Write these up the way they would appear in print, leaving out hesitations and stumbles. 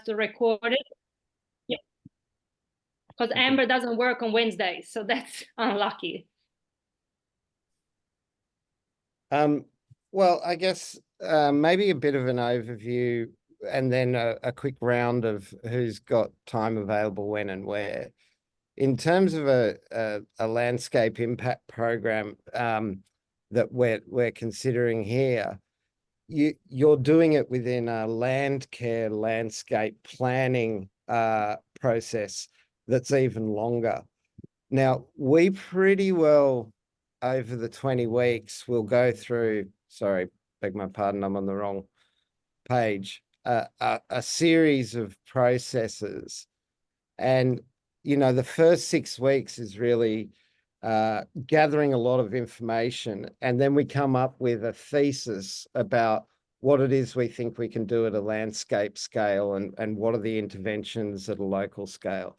to record it. Yeah, because Amber doesn't work on Wednesdays, so that's unlucky. Well, I guess maybe a bit of an overview and then a quick round of who's got time available when and where. In terms of a landscape impact program that we're considering here, you're doing it within a land care landscape planning process that's even longer. Now, we pretty well over the 20 weeks will go through, sorry, beg my pardon, I'm on the wrong page, a series of processes. And, you know, the first 6 weeks is really gathering a lot of information. And then we come up with a thesis about what it is we think we can do at a landscape scale and what are the interventions at a local scale.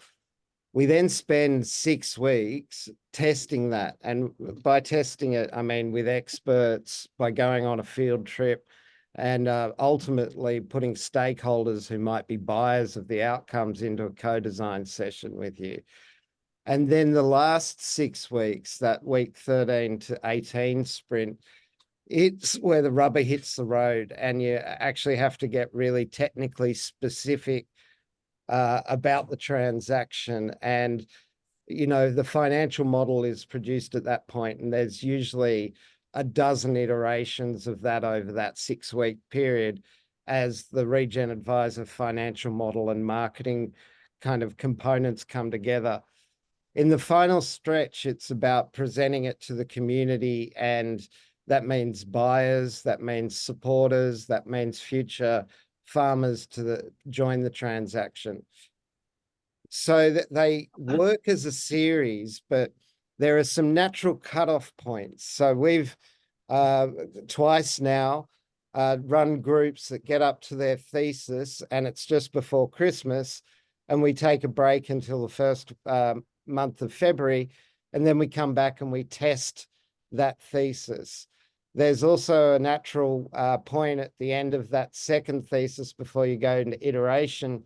We then spend 6 weeks testing that. And by testing it, I mean with experts, by going on a field trip, and ultimately putting stakeholders who might be buyers of the outcomes into a co-design session with you. And then the last 6 weeks, that week 13 to 18 sprint, it's where the rubber hits the road and you actually have to get really technically specific about the transaction. And, you know, the financial model is produced at that point, and there's usually a dozen iterations of that over that 6-week period as the Regen Advisor financial model and marketing kind of components come together. In the final stretch, it's about presenting it to the community, and that means buyers, that means supporters, that means future farmers to join the transaction. So that they work as a series, but there are some natural cutoff points. So we've twice now run groups that get up to their thesis, and it's just before Christmas, and we take a break until the first month of February, and then we come back and we test that thesis. There's also a natural point at the end of that second thesis before you go into iteration.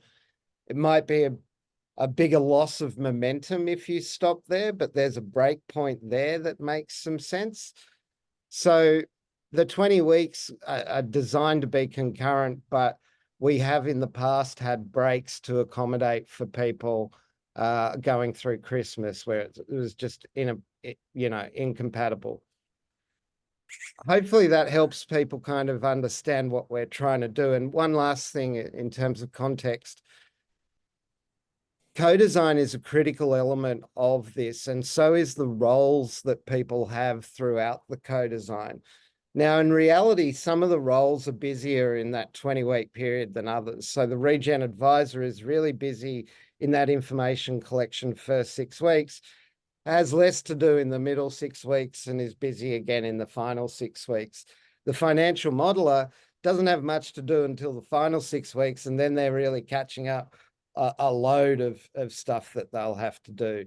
It might be a bigger loss of momentum if you stop there, but there's a break point there that makes some sense. So the 20 weeks are designed to be concurrent, but we have in the past had breaks to accommodate for people going through Christmas where it was just incompatible. Hopefully that helps people kind of understand what we're trying to do. And one last thing in terms of context, co-design is a critical element of this, and so is the roles that people have throughout the co-design. Now, in reality, some of the roles are busier in that 20-week period than others. So the Regen Advisor is really busy in that information collection first 6 weeks, has less to do in the middle 6 weeks, and is busy again in the final 6 weeks. The financial modeler doesn't have much to do until the final 6 weeks, and then they're really catching up a load of stuff that they'll have to do.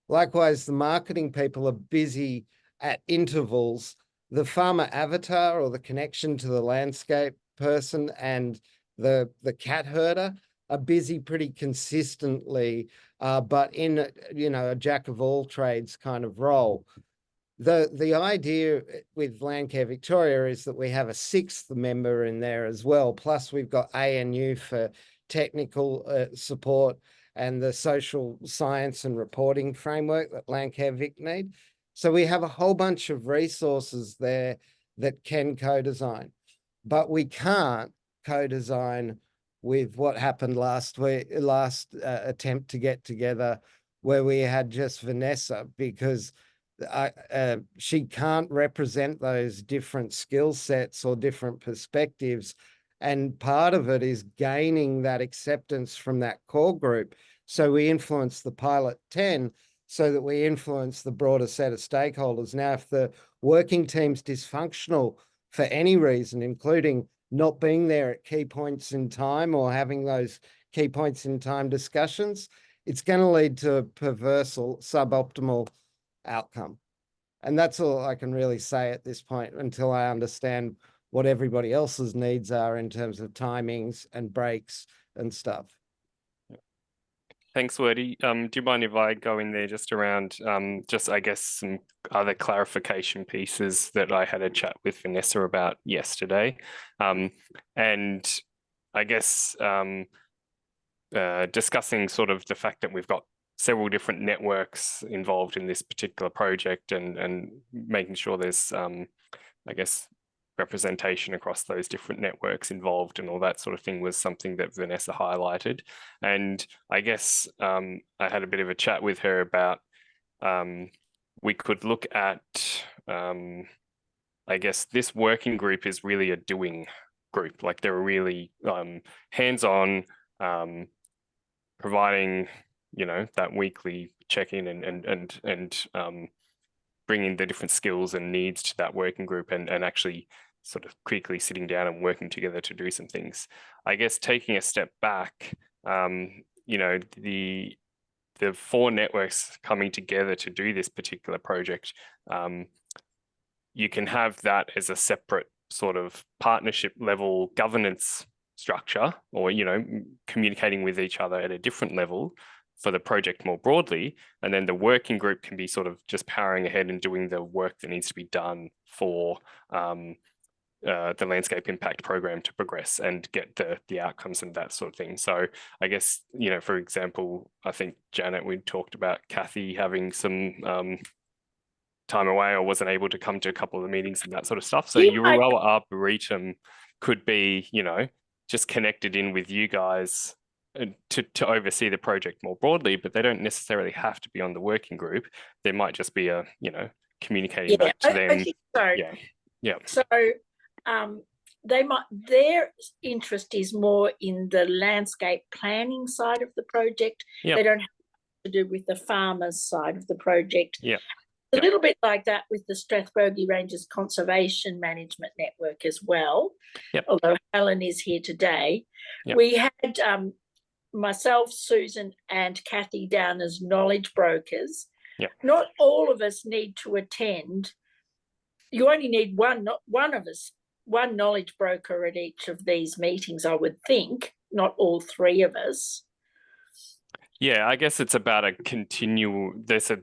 Likewise, the marketing people are busy at intervals. The farmer avatar, or the connection to the landscape person, and the cat herder are busy pretty consistently, but in a jack of all trades kind of role. The idea with Landcare Victoria is that we have a 6th member in there as well. Plus we've got ANU for technical support and the social science and reporting framework that Landcare Vic need. So we have a whole bunch of resources there that can co-design, but we can't co-design with what happened last attempt to get together, where we had just Vanessa, because she can't represent those different skill sets or different perspectives. And part of it is gaining that acceptance from that core group. So we influence the pilot 10 so that we influence the broader set of stakeholders. Now, if the working team's dysfunctional for any reason, including not being there at key points in time or having those key points in time discussions, it's going to lead to a perverse or suboptimal outcome. And that's all I can really say at this point until I understand what everybody else's needs are in terms of timings and breaks and stuff. Thanks, Wordy. Do you mind if I go in there just around just I guess some other clarification pieces that I had a chat with Vanessa about yesterday, and I guess discussing sort of the fact that we've got several different networks involved in this particular project, and making sure there's I guess representation across those different networks involved and all that sort of thing was something that Vanessa highlighted. And I guess I had a bit of a chat with her about we could look at I guess this working group is really a doing group. Like they're really hands-on, providing, you know, that weekly check-in and bringing the different skills and needs to that working group and actually sort of quickly sitting down and working together to do some things. I guess taking a step back, you know, the 4 networks coming together to do this particular project, you can have that as a separate sort of partnership level governance structure, or, you know, communicating with each other at a different level for the project more broadly. And then the working group can be sort of just powering ahead and doing the work that needs to be done for the landscape impact program to progress and get the outcomes and that sort of thing. So I guess, you know, for example, I think Janet, we talked about Kathy having some time away or wasn't able to come to a couple of the meetings and that sort of stuff. So your role at Arboretum could be, you know, just connected in with you guys to oversee the project more broadly, but they don't necessarily have to be on the working group. There might just be a, you know, communicating back to them. So, yeah. So their interest is more in the landscape planning side of the project. They don't have to do with the farmers side of the project. A little bit like that with the Strathbogie Ranges Conservation Management Network as well. Although Helen is here today. We had myself, Susan and Kathy down as knowledge brokers. Not all of us need to attend. You only need one knowledge broker at each of these meetings, I would think, not all 3 of us. Yeah, I guess it's about there's a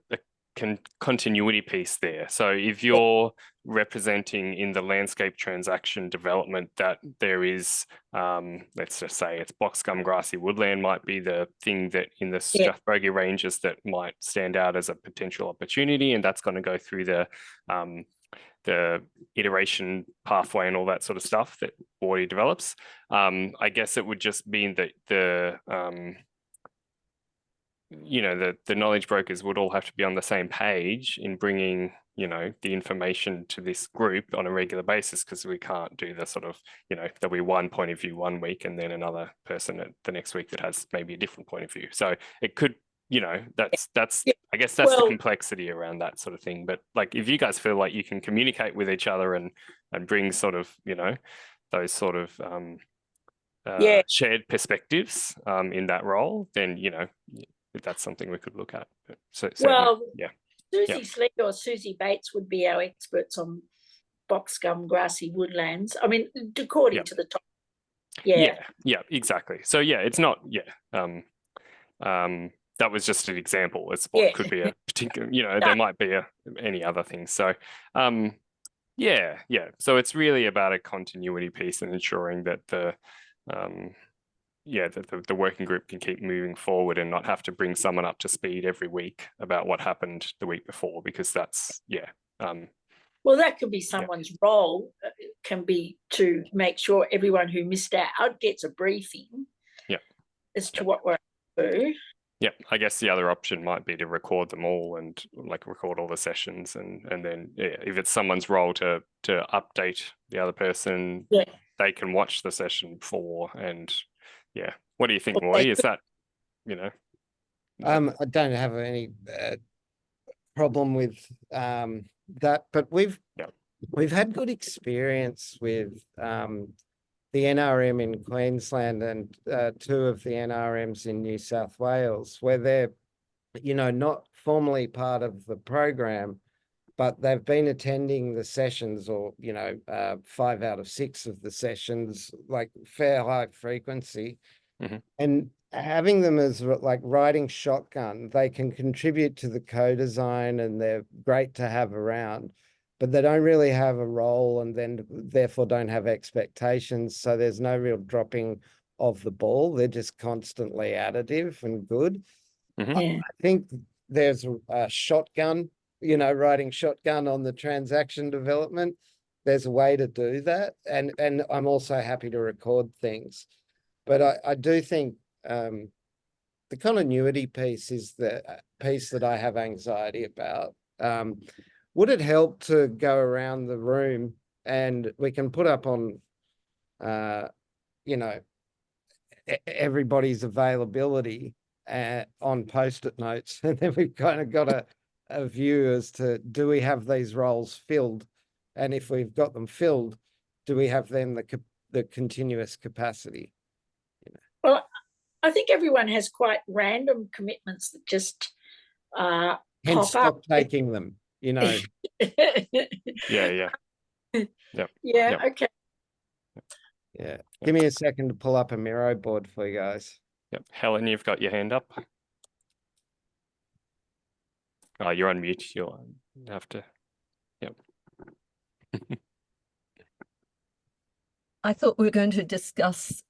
continuity piece there. So if you're representing in the landscape transaction development that there is, let's just say it's boxgum grassy woodland might be the thing that in the Strathbogie Ranges that might stand out as a potential opportunity, and that's going to go through the iteration pathway and all that sort of stuff that already develops. I guess it would just mean that you know, the knowledge brokers would all have to be on the same page in bringing, you know, the information to this group on a regular basis, because we can't do the sort of, you know, there'll be one point of view one week and then another person at the next week that has maybe a different point of view. So it could, you know, that's I guess that's the complexity around that sort of thing. But like, if you guys feel like you can communicate with each other and bring sort of, you know, those sort of shared perspectives in that role, then, you know, that's something we could look at. So Susie Sleet or Susie Bates would be our experts on boxgum grassy woodlands. I mean, according to the top. Yeah, exactly. So it's not. That was just an example. It's what could be a particular. You know, there might be any other things. So, So it's really about a continuity piece and ensuring that the working group can keep moving forward and not have to bring someone up to speed every week about what happened the week before, because that's well, that could be someone's role, can be to make sure everyone who missed out gets a briefing as to what we're going to do. I guess the other option might be to record them all and like record all the sessions, and then if it's someone's role to update the other person, they can watch the session before. And what do you think, Morty? Is that, you know? I don't have any problem with that, but we've had good experience with the NRM in Queensland and 2 of the NRMs in New South Wales, where they're, you know, not formally part of the program, but they've been attending the sessions, or, you know, 5 out of 6 of the sessions, like fair high frequency. And having them as like riding shotgun, they can contribute to the co-design and they're great to have around, but they don't really have a role and then therefore don't have expectations. So there's no real dropping of the ball. They're just constantly additive and good. Yeah. I think there's a shotgun, riding shotgun on the transaction development. There's a way to do that. And I'm also happy to record things. But I do think the continuity piece is the piece that I have anxiety about. Would it help to go around the room and we can put up on, everybody's availability on post-it notes, and then we've kind of got a view as to, do we have these roles filled? And if we've got them filled, do we have then the continuous capacity? Well, I think everyone has quite random commitments that just Hence, pop stop up. taking them, Yeah. Yeah. Yep. Okay. Yeah. Give me a second to pull up a Miro board for you guys. Yep. Helen, you've got your hand up. Oh, you're on mute. You'll have to. Yep. I thought we were going to discuss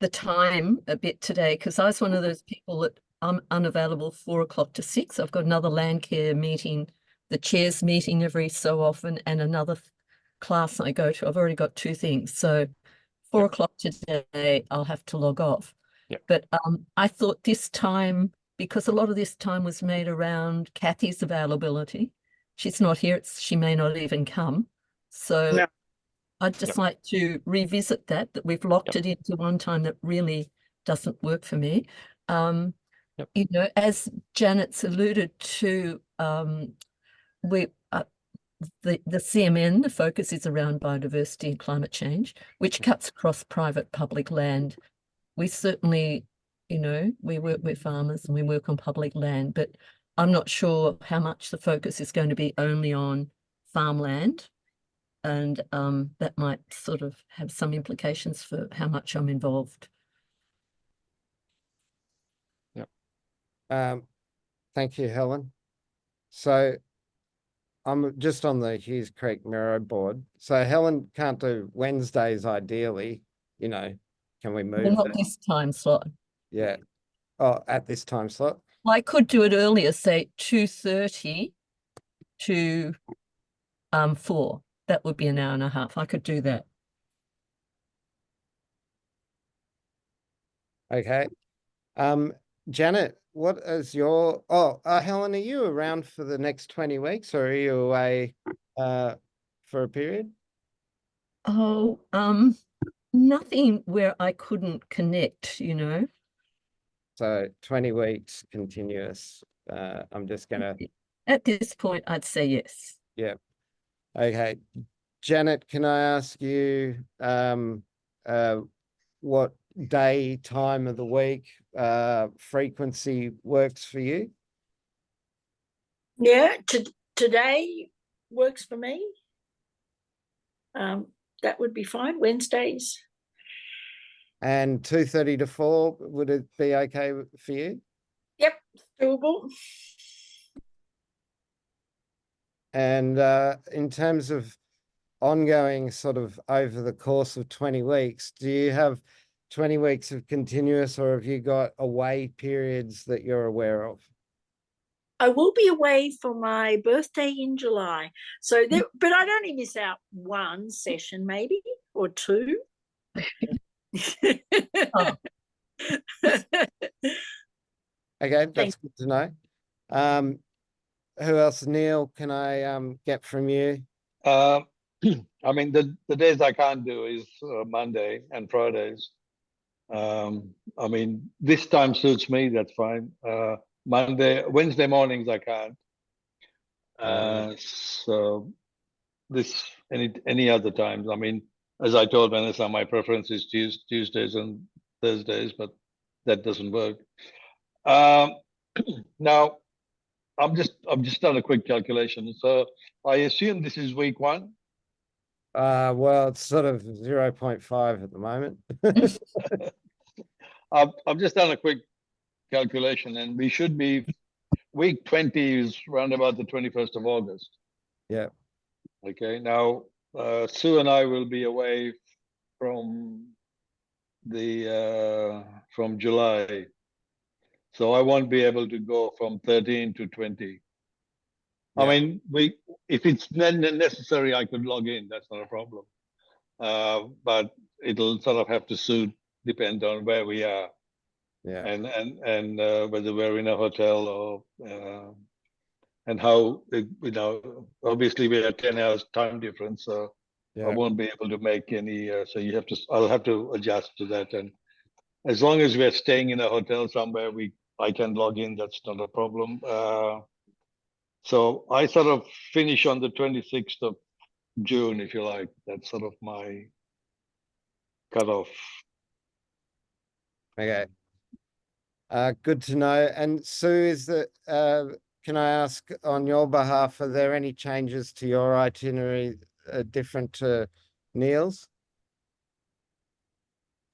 the time a bit today, because I was one of those people that I'm unavailable 4 o'clock to 6. I've got another land care meeting, the chairs meeting every so often, and another class I go to. I've already got 2 things. So 4 o'clock today, I'll have to log off. Yep. But I thought this time, because a lot of this time was made around Kathy's availability. She's not here. She may not even come. So No. I'd just like to revisit that we've locked it into one time that really doesn't work for me. As Janet's alluded to, the CMN, the focus is around biodiversity and climate change, which cuts across private public land. We certainly, we work with farmers and we work on public land, but I'm not sure how much the focus is going to be only on farmland. And that might sort of have some implications for how much I'm involved. Thank you, Helen. So I'm just on the Hughes Creek Miro board. So Helen can't do Wednesdays ideally, can we move Well, not that? this time slot. Yeah. Oh, at this time slot? Well, I could do it earlier, say 2:30 to 4. That would be an hour and a half. I could do that. Okay. Janet, what is your, Helen, are you around for the next 20 weeks or are you away for a period? Oh, nothing where I couldn't connect, So 20 weeks continuous. I'm just gonna. At this point, I'd say yes. Yeah. Okay. Janet, can I ask you what day, time of the week, frequency works for you? Yeah, today works for me. That would be fine. Wednesdays. And 2:30 to 4, would it be okay for you? Yep, doable. And in terms of ongoing sort of over the course of 20 weeks, do you have 20 weeks of continuous or have you got away periods that you're aware of? I will be away for my birthday in July. So there, but I'd only miss out 1 session maybe or 2. Oh. Okay, that's good to know. Who else? Neil, can I get from you? I mean, the days I can't do is Monday and Fridays. I mean, this time suits me, that's fine. Wednesday mornings I can't. So this, any other times. I mean, as I told Vanessa, my preference is Tuesdays and Thursdays, but that doesn't work. Now, I'm just done a quick calculation. So I assume this is week 1. Well, it's sort of 0.5 at the moment. I've just done a quick calculation, and we should be week 20 is around about the 21st of August. Yeah. Okay. Now, Sue and I will be away from from July, so I won't be able to go from 13 to 20. Yeah. I mean, if it's necessary, I could log in. That's not a problem. But it'll sort of have to depend on where we are. Yeah. And whether we're in a hotel or and how obviously we have 10 hours time difference, so Yeah. I won't be able to make any. So I'll have to adjust to that. And as long as we're staying in a hotel somewhere, I can log in. That's not a problem. So I sort of finish on the 26th of June, if you like. That's sort of my cutoff. Okay. Good to know. And Sue, can I ask on your behalf, are there any changes to your itinerary different to Neil's?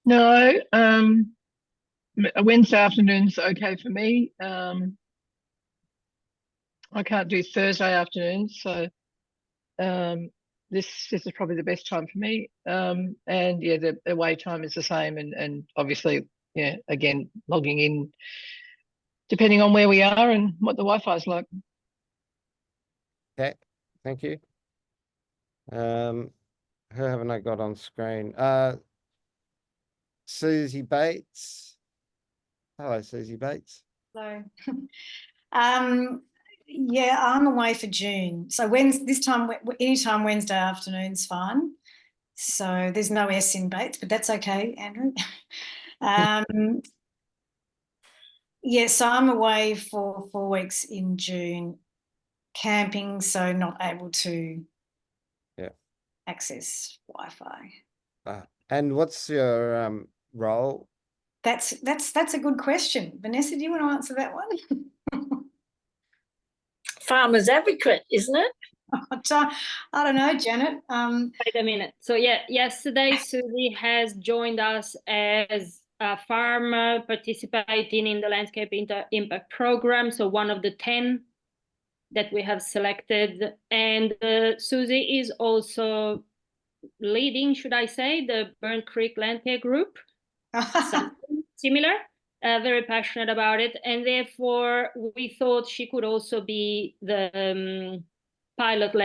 No, a Wednesday afternoon's okay for me. I can't do Thursday afternoons, so this is probably the best time for me. And yeah, the away time is the same, and obviously, yeah, again, logging in depending on where we are and what the Wi-Fi is like. Okay, thank you. Who haven't I got on screen? Susie Bates. Hello, Susie Bates. Hello. Yeah, I'm away for June. So anytime Wednesday afternoon's fine. So there's no S in Bates, but that's okay, Andrew. Yeah, so I'm away for 4 weeks in June, camping, so not able to access Wi-Fi. And what's your role? That's a good question. Vanessa, do you want to answer that one? Farmers advocate, isn't it? I don't know, Janet. Wait a minute. So yeah, yesterday Susie has joined us as a farmer participating in the Landscape Impact Program. So one of the 10 that we have selected. And Susie is also leading, should I say, the Burn Creek Land Care Group. Something similar. Very passionate about it. And therefore, we thought she could also be the pilot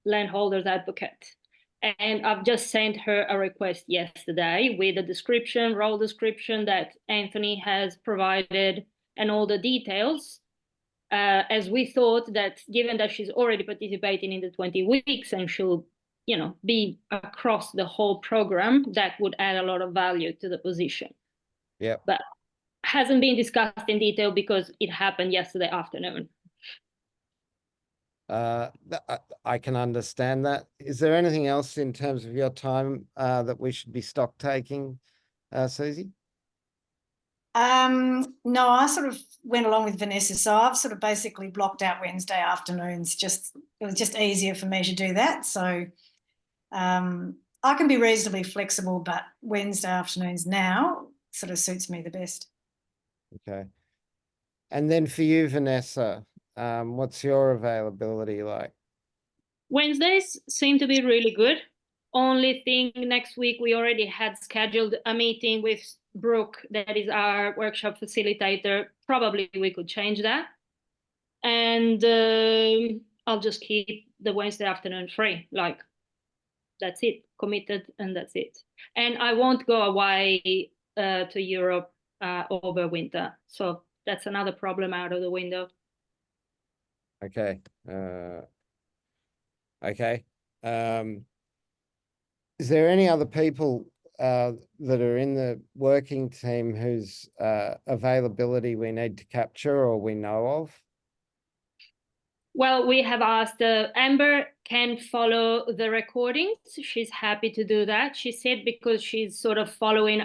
landholders advocate. And I've just sent her a request yesterday with a role description that Anthony has provided and all the details, as we thought that given that she's already participating in the 20 weeks and she'll be across the whole program, that would add a lot of value to the position. Yeah. But hasn't been discussed in detail because it happened yesterday afternoon. I can understand that. Is there anything else in terms of your time that we should be stock taking, Susie? No, I sort of went along with Vanessa, so I've sort of basically blocked out Wednesday afternoons. It was just easier for me to do that. So I can be reasonably flexible, but Wednesday afternoons now sort of suits me the best. Okay. And then for you, Vanessa, what's your availability like? Wednesdays seem to be really good. Only thing, next week we already had scheduled a meeting with Brooke, that is our workshop facilitator. Probably we could change that. And I'll just keep the Wednesday afternoon free. Like, that's it, committed, and that's it. And I won't go away to Europe over winter. So that's another problem out of the window. Okay. Okay. Is there any other people that are in the working team whose availability we need to capture or we know of? Well, we have asked Amber can follow the recordings. She's happy to do that. She said because she's sort of following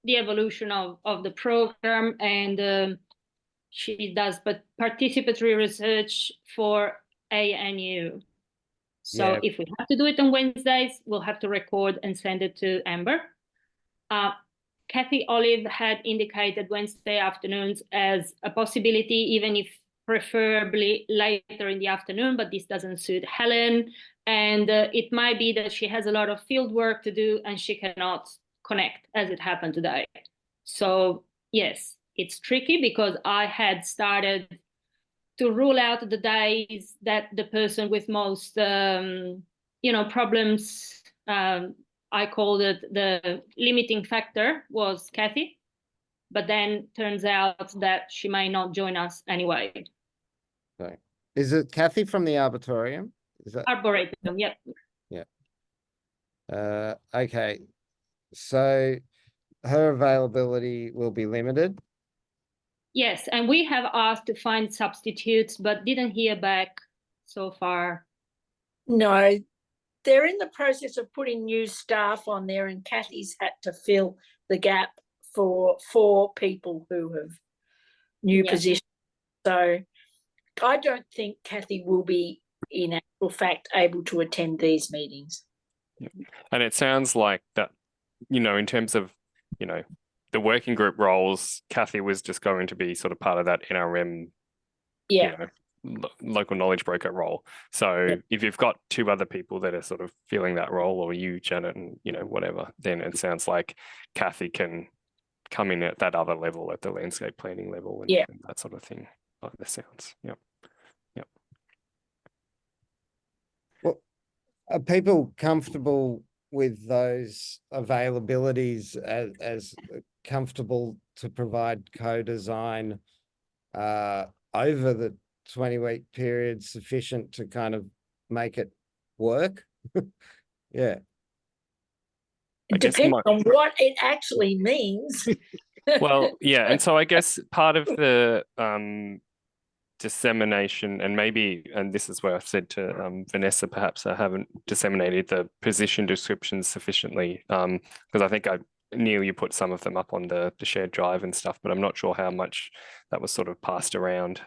the evolution of the program, and she does participatory research for ANU. So if we have to do it on Wednesdays, we'll have to record and send it to Amber. Kathy Olive had indicated Wednesday afternoons as a possibility, even if preferably later in the afternoon, but this doesn't suit Helen. And it might be that she has a lot of field work to do and she cannot connect, as it happened today. So yes, it's tricky because I had started to rule out the days that the person with most, problems, I called it the limiting factor, was Kathy. But then turns out that she may not join us anyway. Okay. Is it Kathy from the Arboretum? Is that Arboretum, yep. Yeah. Okay. So her availability will be limited. Yes, and we have asked to find substitutes, but didn't hear back so far. No, they're in the process of putting new staff on there, and Kathy's had to fill the gap for 4 people who have new positions. So I don't think Kathy will be, in actual fact, able to attend these meetings. And it sounds like that, in terms of, the working group roles, Kathy was just going to be sort of part of that NRM, local knowledge broker role. So if you've got 2 other people that are sort of filling that role, or you, Janet, and, whatever, then it sounds like Kathy can come in at that other level, at the landscape planning level, and that sort of thing. Like the sounds. Yep. Well, are people comfortable with those availabilities as comfortable to provide co-design over the 20-week period sufficient to kind of make it work? Yeah. It depends on what it actually means. Well, yeah, and so I guess part of the dissemination, and this is where I've said to Vanessa, perhaps I haven't disseminated the position descriptions sufficiently, because I think Neil, you put some of them up on the shared drive and stuff, but I'm not sure how much that was sort of passed around.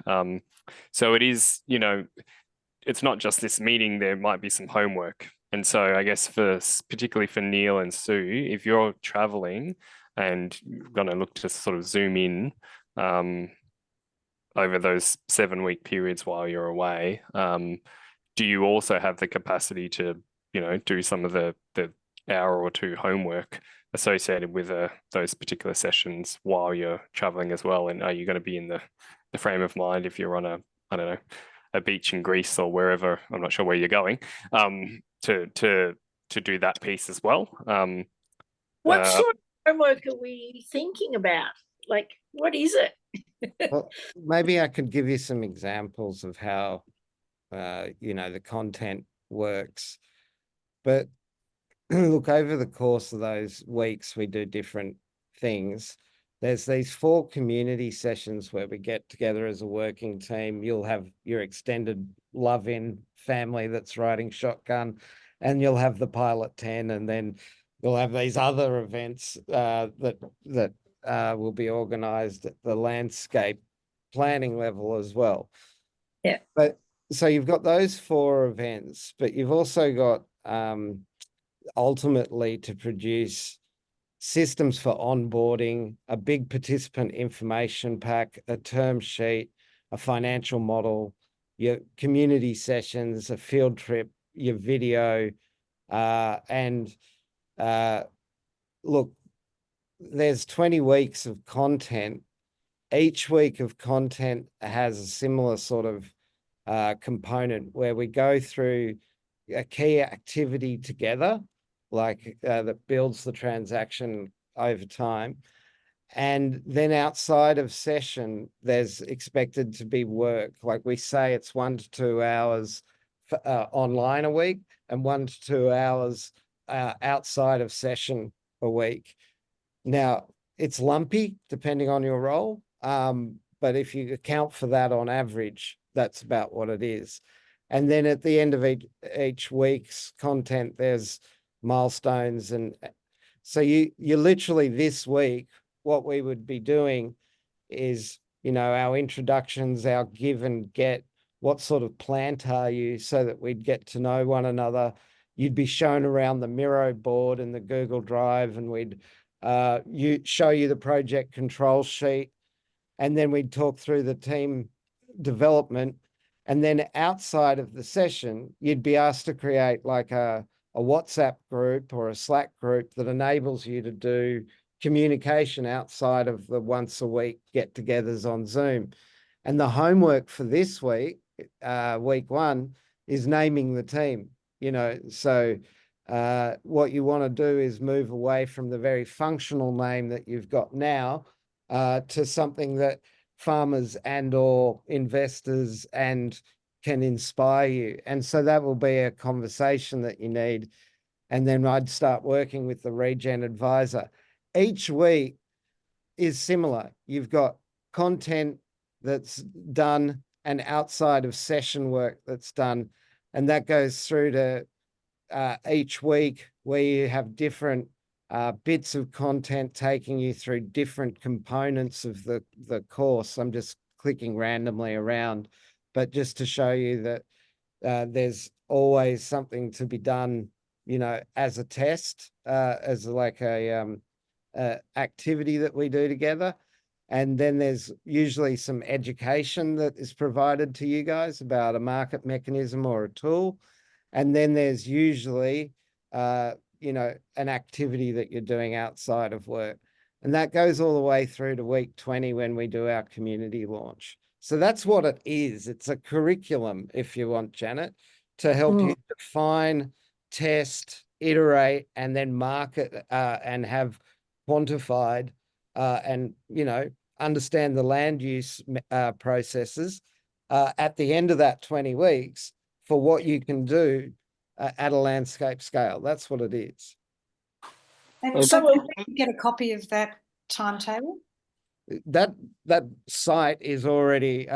So it is, it's not just this meeting, there might be some homework. And so I guess particularly for Neil and Sue, if you're traveling and you're going to look to sort of zoom in over those 7-week periods while you're away, do you also have the capacity to, do some of the hour or 2 homework associated with those particular sessions while you're traveling as well? And are you going to be in the frame of mind if you're on a beach in Greece or wherever, I'm not sure where you're going, to do that piece as well? What sort of homework are we thinking about? Like, what is it? Well, maybe I could give you some examples of how, the content works. But look, over the course of those weeks, we do different things. There's these 4 community sessions where we get together as a working team. You'll have your extended love-in family that's riding shotgun, and you'll have the pilot 10, and then you'll have these other events that will be organized at the landscape planning level as well. Yeah. But so you've got those 4 events, but you've also got ultimately to produce systems for onboarding, a big participant information pack, a term sheet, a financial model, your community sessions, a field trip, your video, and look, there's 20 weeks of content. Each week of content has a similar sort of component where we go through a key activity together, like that builds the transaction over time. And then outside of session, there's expected to be work. Like we say, it's 1 to 2 hours online a week and 1 to 2 hours outside of session a week. Now, it's lumpy depending on your role, but if you account for that on average, that's about what it is. And then at the end of each week's content, there's milestones. And so you literally this week, what we would be doing is, our introductions, our give and get, what sort of plant are you, so that we'd get to know one another. You'd be shown around the Miro board and the Google Drive, and we'd you show you the project control sheet, and then we'd talk through the team development. And then outside of the session, you'd be asked to create like a WhatsApp group or a Slack group that enables you to do communication outside of the once a week get-togethers on Zoom. And the homework for this week, week 1, is naming the team. So what you want to do is move away from the very functional name that you've got now to something that farmers and or investors and can inspire you. And so that will be a conversation that you need. And then I'd start working with the Regen advisor. Each week is similar. You've got content that's done and outside of session work that's done. And that goes through to each week where you have different bits of content taking you through different components of the course. I'm just clicking randomly around, but just to show you that there's always something to be done, as a test, as like a activity that we do together. And then there's usually some education that is provided to you guys about a market mechanism or a tool. And then there's usually, an activity that you're doing outside of work. And that goes all the way through to week 20 when we do our community launch. So that's what it is. It's a curriculum, if you want, Janet, to help you define, test, iterate, and then market and have quantified and, understand the land use processes at the end of that 20 weeks for what you can do at a landscape scale. That's what it is. And so can we get a copy of that timetable? That site is already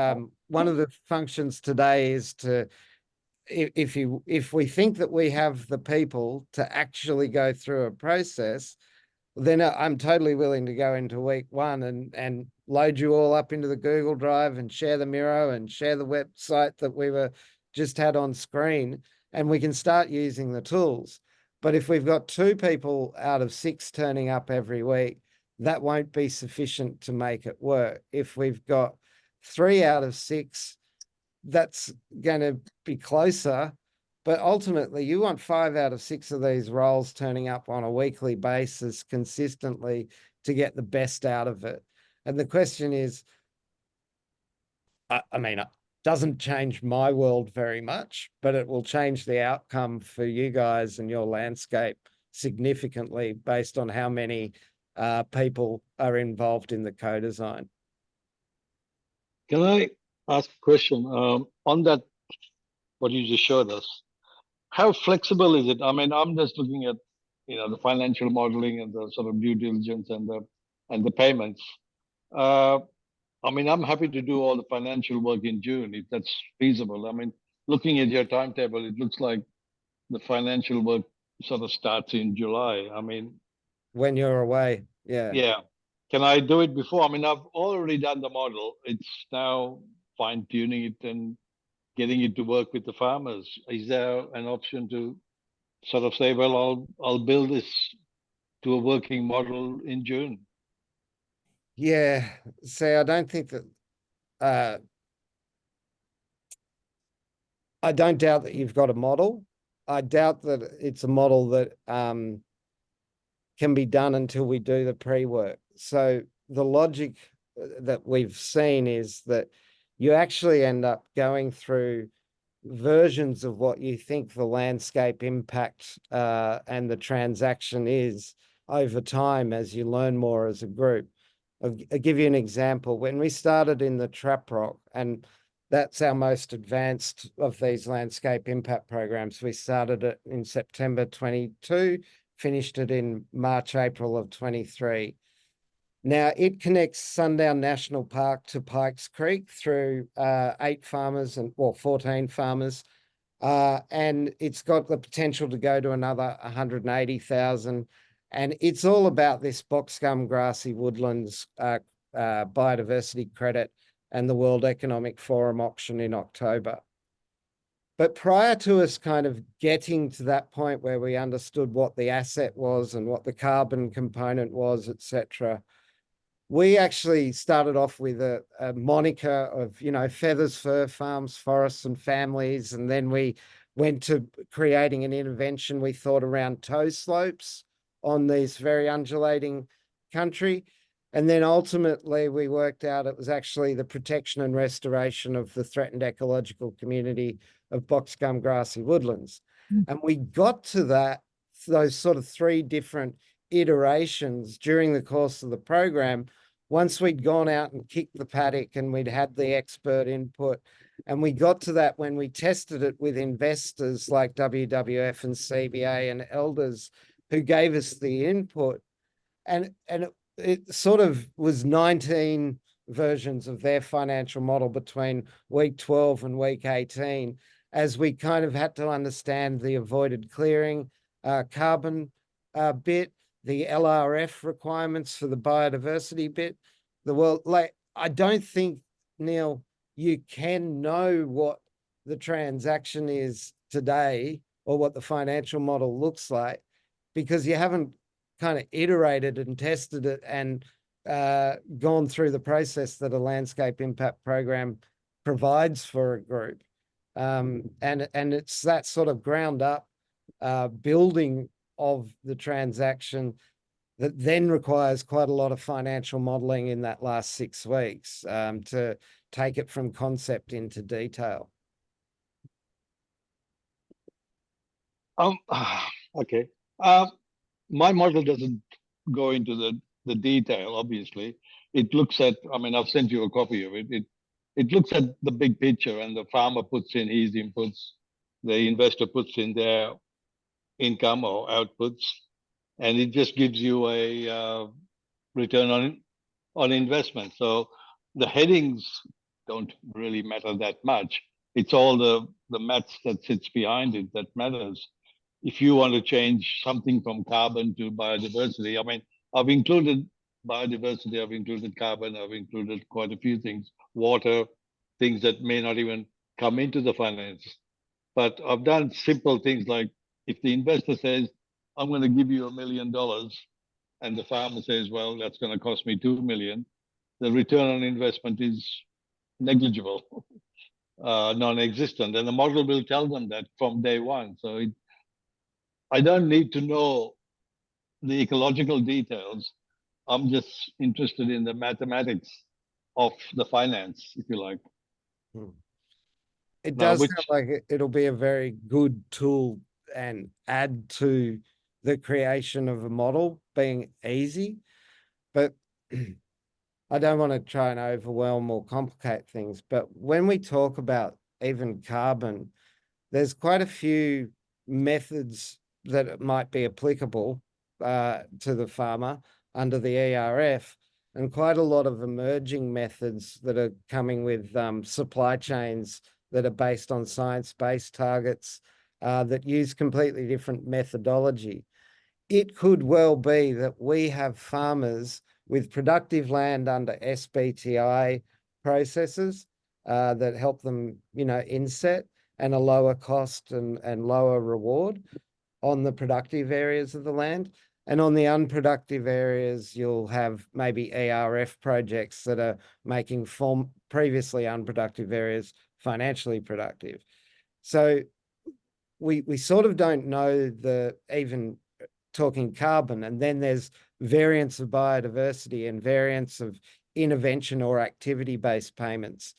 one of the functions today is to, if we think that we have the people to actually go through a process, then I'm totally willing to go into week 1 and load you all up into the Google Drive and share the Miro and share the website that we were just had on screen, and we can start using the tools. But if we've got 2 people out of 6 turning up every week, that won't be sufficient to make it work. If we've got 3 out of 6, that's going to be closer. But ultimately, you want 5 out of 6 of these roles turning up on a weekly basis consistently to get the best out of it. And the question is, it doesn't change my world very much, but it will change the outcome for you guys and your landscape significantly based on how many people are involved in the co-design. Can I ask a question on that, what you just showed us? How flexible is it? I'm just looking at, the financial modeling and the sort of due diligence and the payments. I'm happy to do all the financial work in June if that's feasible. Looking at your timetable, it looks like the financial work sort of starts in July. When you're away, yeah. Yeah. Can I do it before? I've already done the model. It's now fine tuning it and getting it to work with the farmers. Is there an option to sort of say, well, I'll build this to a working model in June? Yeah. See, I don't think that I don't doubt that you've got a model. I doubt that it's a model that can be done until we do the pre-work. So the logic that we've seen is that you actually end up going through versions of what you think the landscape impact and the transaction is over time as you learn more as a group. I'll give you an example. When we started in the trap rock, and that's our most advanced of these landscape impact programs, we started it in September 22, finished it in March, April of 23. Now, it connects Sundown National Park to Pikes Creek through 14 farmers, and it's got the potential to go to another 180,000. And it's all about this boxgum grassy woodlands biodiversity credit and the World Economic Forum auction in October. But prior to us kind of getting to that point where we understood what the asset was and what the carbon component was, etc., we actually started off with a moniker of, feathers, fur farms, forests and families. And then we went to creating an intervention we thought around toe slopes on these very undulating country. And then ultimately we worked out it was actually the protection and restoration of the threatened ecological community of boxgum grassy woodlands. And we got to those sort of 3 different iterations during the course of the program once we'd gone out and kicked the paddock and we'd had the expert input. And we got to that when we tested it with investors like WWF and CBA and elders who gave us the input. And it sort of was 19 versions of their financial model between week 12 and week 18, as we kind of had to understand the avoided clearing carbon bit, the LRF requirements for the biodiversity bit. I don't think, Neil, you can know what the transaction is today or what the financial model looks like because you haven't kind of iterated and tested it and gone through the process that a landscape impact program provides for a group. And it's that sort of ground up building of the transaction that then requires quite a lot of financial modeling in that last 6 weeks to take it from concept into detail. Okay. My model doesn't go into the detail, obviously. It looks at, I've sent you a copy of it. It looks at the big picture, and the farmer puts in his inputs, the investor puts in their income or outputs, and it just gives you a return on investment. So the headings don't really matter that much. It's all the maths that sits behind it that matters. If you want to change something from carbon to biodiversity, I've included biodiversity, I've included carbon, I've included quite a few things, water, things that may not even come into the finance. But I've done simple things like if the investor says, I'm going to give you $1 million, and the farmer says, well, that's going to cost me 2 million, the return on investment is negligible, non-existent. And the model will tell them that from day one. So I don't need to know the ecological details. I'm just interested in the mathematics of the finance, if you like. It does sound like it'll be a very good tool and add to the creation of a model being easy, but I don't want to try and overwhelm or complicate things. But when we talk about even carbon, there's quite a few methods that might be applicable to the farmer under the ERF, and quite a lot of emerging methods that are coming with supply chains that are based on science-based targets that use completely different methodology. It could well be that we have farmers with productive land under SBTI processes that help them, inset and a lower cost and lower reward on the productive areas of the land. And on the unproductive areas, you'll have maybe ERF projects that are making previously unproductive areas financially productive. So we sort of don't know even talking carbon, and then there's variants of biodiversity and variants of intervention or activity-based payments.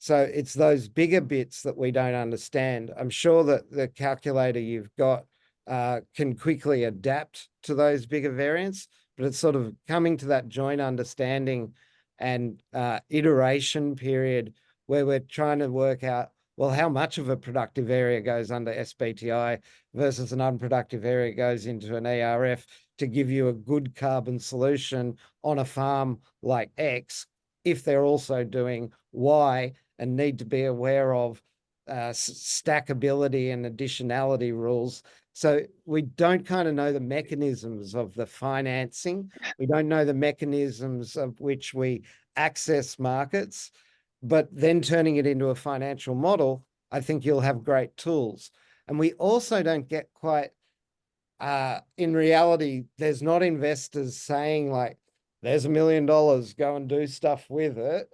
So it's those bigger bits that we don't understand. I'm sure that the calculator you've got can quickly adapt to those bigger variants, but it's sort of coming to that joint understanding and iteration period where we're trying to work out, well, how much of a productive area goes under SBTI versus an unproductive area goes into an ERF to give you a good carbon solution on a farm like X, if they're also doing Y and need to be aware of stackability and additionality rules. So we don't kind of know the mechanisms of the financing. We don't know the mechanisms of which we access markets, but then turning it into a financial model, I think you'll have great tools. And we also don't get quite, in reality, there's not investors saying like, there's $1 million, go and do stuff with it.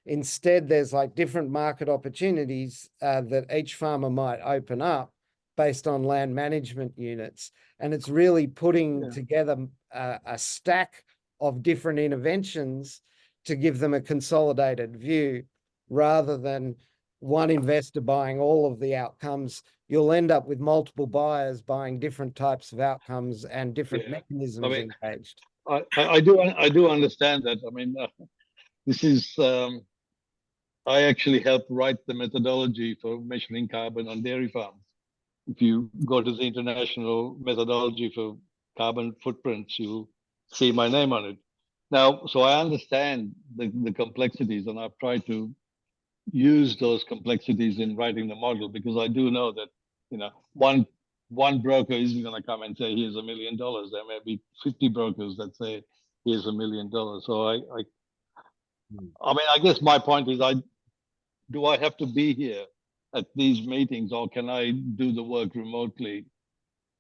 Instead, there's like different market opportunities that each farmer might open up based on land management units. And it's really putting together a stack of different interventions to give them a consolidated view rather than one investor buying all of the outcomes. You'll end up with multiple buyers buying different types of outcomes and different mechanisms engaged. I do understand that. I mean, this is I actually helped write the methodology for measuring carbon on dairy farms. If you go to the international methodology for carbon footprints, you'll see my name on it. Now, so I understand the complexities, and I've tried to use those complexities in writing the model, because I do know that, you know, one broker isn't going to come and say, here's $1 million. There may be 50 brokers that say, here's $1 million. So I mean, I guess my point is, do I have to be here at these meetings, or can I do the work remotely?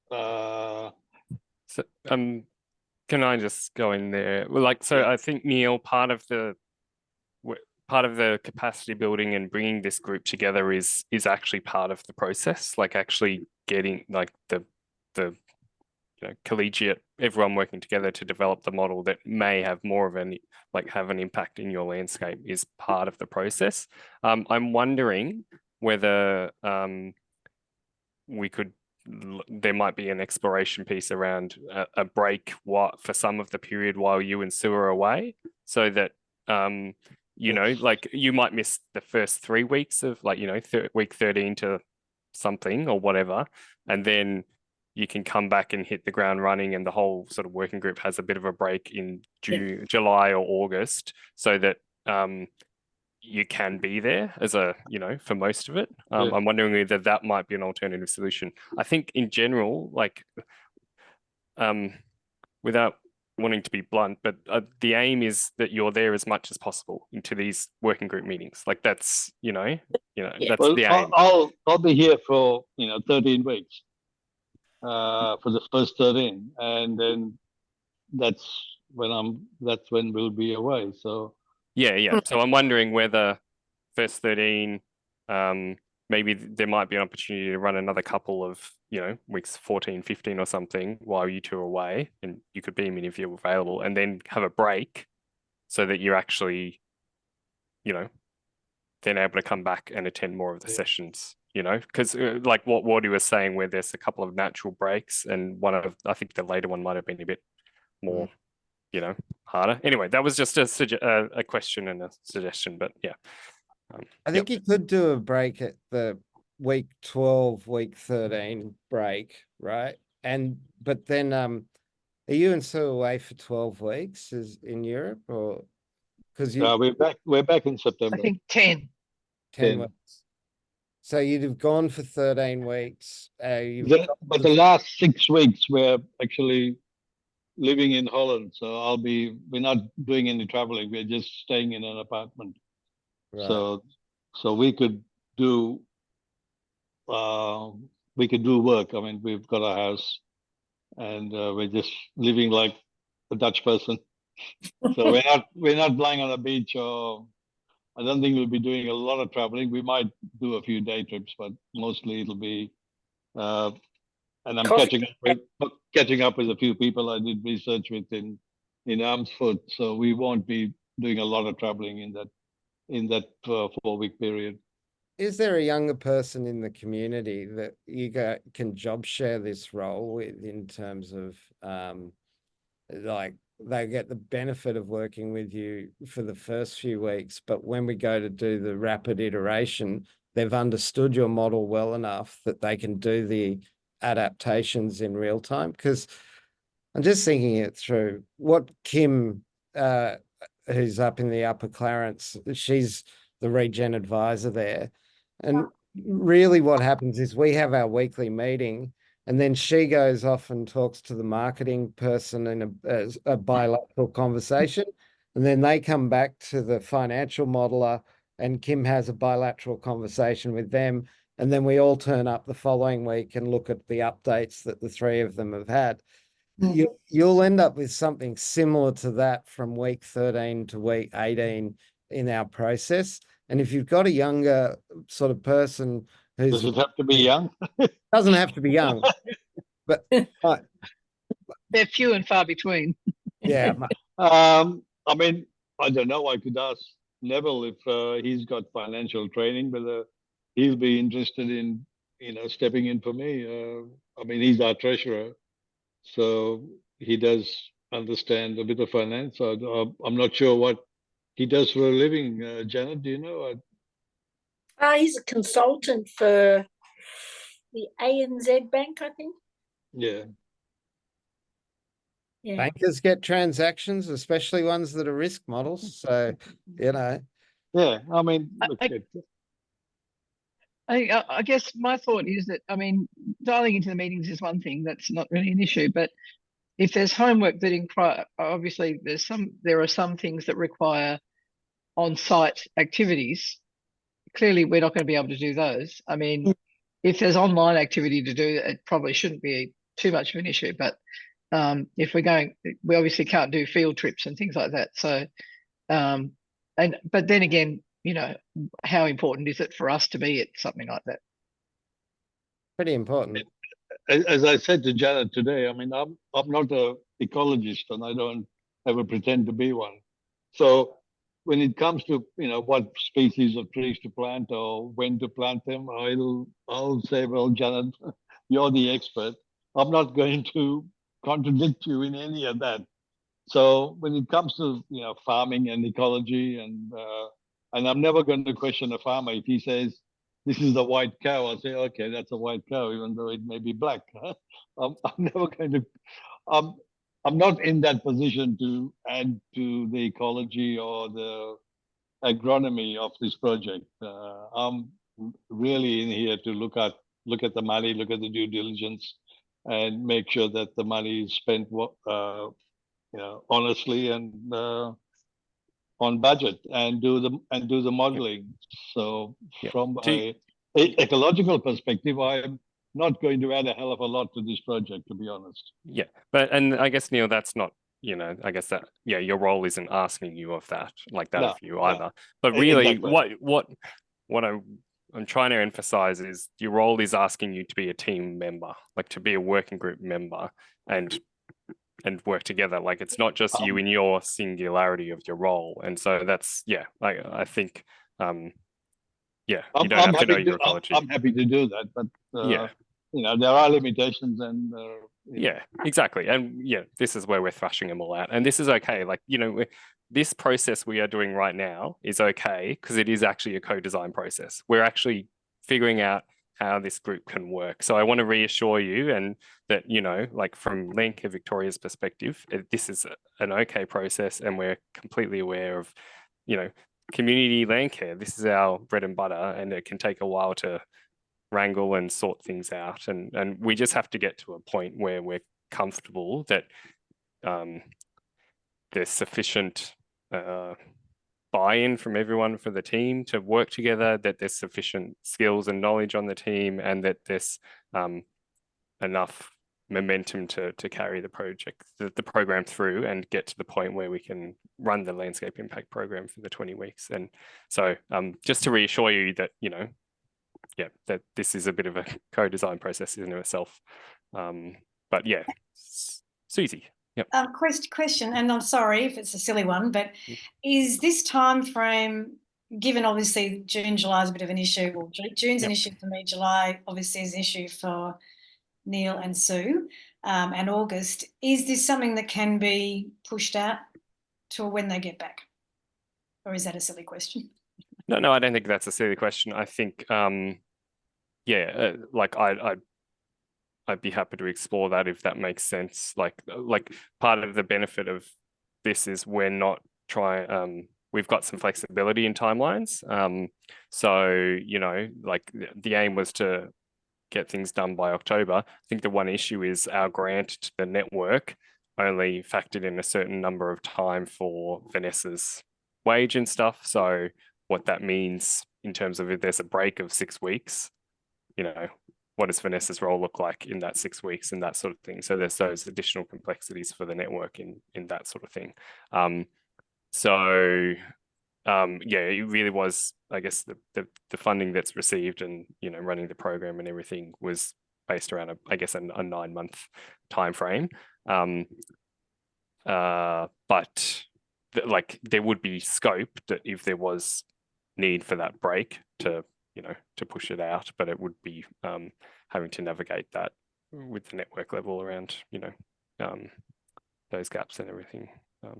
So, can I just go in there? Well, like, so I think, Neil, part of the capacity building and bringing this group together is actually part of the process, like actually getting like the collegiate, everyone working together to develop the model that may have more of an, like, have an impact in your landscape is part of the process. I'm wondering whether we could, there might be an exploration piece around a break for some of the period while you and Sue are away, so that you know, like, you might miss the first 3 weeks of, like, you know, week 13 to something or whatever, and then you can come back and hit the ground running, and the whole sort of working group has a bit of a break in July or August, so that you can be there as a, you know, for most of it. I'm wondering whether that might be an alternative solution. I think in general, like, without wanting to be blunt, but the aim is that you're there as much as possible into these working group meetings. Like, that's, you know, that's the aim. I'll be here for, 13 weeks, for the first 13, and then that's when we'll be away. So yeah. So I'm wondering whether first 13, maybe there might be an opportunity to run another couple of, weeks 14, 15 or something while you two are away, and you could beam in if you're available, and then have a break so that you're actually, then able to come back and attend more of the sessions, because like what Wardy was saying, where there's a couple of natural breaks, and I think the later one might have been a bit more, harder. Anyway, that was just a question and a suggestion, but yeah. I think you could do a break at the week 12, week 13 break, right? But then are you and Sue away for 12 weeks in Europe, or because we're back in September? I think 10. 10 weeks. So you'd have gone for 13 weeks. But the last 6 weeks we're actually living in Holland, so we're not doing any traveling. We're just staying in an apartment. Right. So we could do work. I mean, we've got a house, and we're just living like a Dutch person. So we're not lying on a beach, or I don't think we'll be doing a lot of traveling. We might do a few day trips, but mostly it'll be and I'm catching up with a few people I did research with in Amersfoort. So we won't be doing a lot of traveling in that 4-week period. Is there a younger person in the community that you can job share this role with, in terms of like they get the benefit of working with you for the first few weeks, but when we go to do the rapid iteration, they've understood your model well enough that they can do the adaptations in real time? Because I'm just thinking it through. What Kim, who's up in the Upper Clarence, she's the regen advisor there. And really what happens is we have our weekly meeting, and then she goes off and talks to the marketing person in a bilateral conversation. And then they come back to the financial modeler and Kim has a bilateral conversation with them, and then we all turn up the following week and look at the updates that the three of them have had. You'll end up with something similar to that from week 13 to week 18 in our process. And if you've got a younger sort of person who's... Does it have to be young? Doesn't have to be young, but They're few and far between. yeah. I mean, I don't know. I could ask Neville if he's got financial training, whether he'll be interested in, stepping in for me. I mean, he's our treasurer, so he does understand a bit of finance. I'm not sure what he does for a living. Janet, do you know? He's a consultant for the ANZ Bank, I think. Yeah. Yeah. Bankers get transactions, especially ones that are risk models. So, Yeah, I mean, look, I guess my thought is that, I mean, dialing into the meetings is one thing, that's not really an issue, but if there's homework that obviously there are some things that require on-site activities. Clearly, we're not going to be able to do those. I mean, if there's online activity to do, it probably shouldn't be too much of an issue. But if we're going, we obviously can't do field trips and things like that. So, but then again, how important is it for us to be at something like that? pretty important. as I said to Janet today, I mean, I'm not an ecologist, and I don't ever pretend to be one. So when it comes to what species of trees to plant or when to plant them, I'll say, well, Janet, you're the expert. I'm not going to contradict you in any of that. So when it comes to farming and ecology, and I'm never going to question a farmer if he says this is the white cow. I'll say, okay, that's a white cow, even though it may be black. I'm never going to. I'm not in that position to add to the ecology or the agronomy of this project. I'm really in here to look at the money, look at the due diligence, and make sure that the money is spent honestly and on budget, and do the modeling. So from an ecological perspective, I'm not going to add a hell of a lot to this project, to be honest. Yeah, and I guess, Neil, that's not, I guess that, your role isn't asking you of that, of you either. But really, exactly. what I'm trying to emphasize is your role is asking you to be a team member, to be a working group member, and work together. It's not just you in your singularity of your role. And so that's, I think, you don't have to know your ecology. I'm happy to do that, but there are limitations, and exactly. And this is where we're thrashing them all out, and this is okay. This process we are doing right now is okay because it is actually a co-design process. We're actually figuring out how this group can work. So I want to reassure you, and that, from Landcare Victoria's perspective, this is an okay process, and we're completely aware of, community land care. This is our bread and butter, and it can take a while to wrangle and sort things out. And we just have to get to a point where we're comfortable that there's sufficient buy-in from everyone for the team to work together, that there's sufficient skills and knowledge on the team, and that there's enough momentum to carry the program through and get to the point where we can run the landscape impact program for the 20 weeks. And so just to reassure you that, that this is a bit of a co-design process in itself. But Susie. Yep. Question, and I'm sorry if it's a silly one, but is this time frame, given obviously June, July is a bit of an issue, well, June's an issue for me, July obviously is an issue for Neil and Sue, and August, is this something that can be pushed out to when they get back? Or is that a silly question? No, I don't think that's a silly question. I think, I'd be happy to explore that if that makes sense. Part of the benefit of this is we're not we've got some flexibility in timelines. So, the aim was to get things done by October. I think the one issue is our grant to the network only factored in a certain number of time for Vanessa's wage and stuff. So what that means in terms of if there's a break of 6 weeks, you know, what does Vanessa's role look like in that 6 weeks and that sort of thing. So there's those additional complexities for the network in that sort of thing. Yeah, it really was, I guess, the funding that's received and, you know, running the program and everything was based around I guess a 9-month time frame. But like there would be scope that if there was need for that break to, you know, to push it out, but it would be having to navigate that with the network level around, you know, those gaps and everything,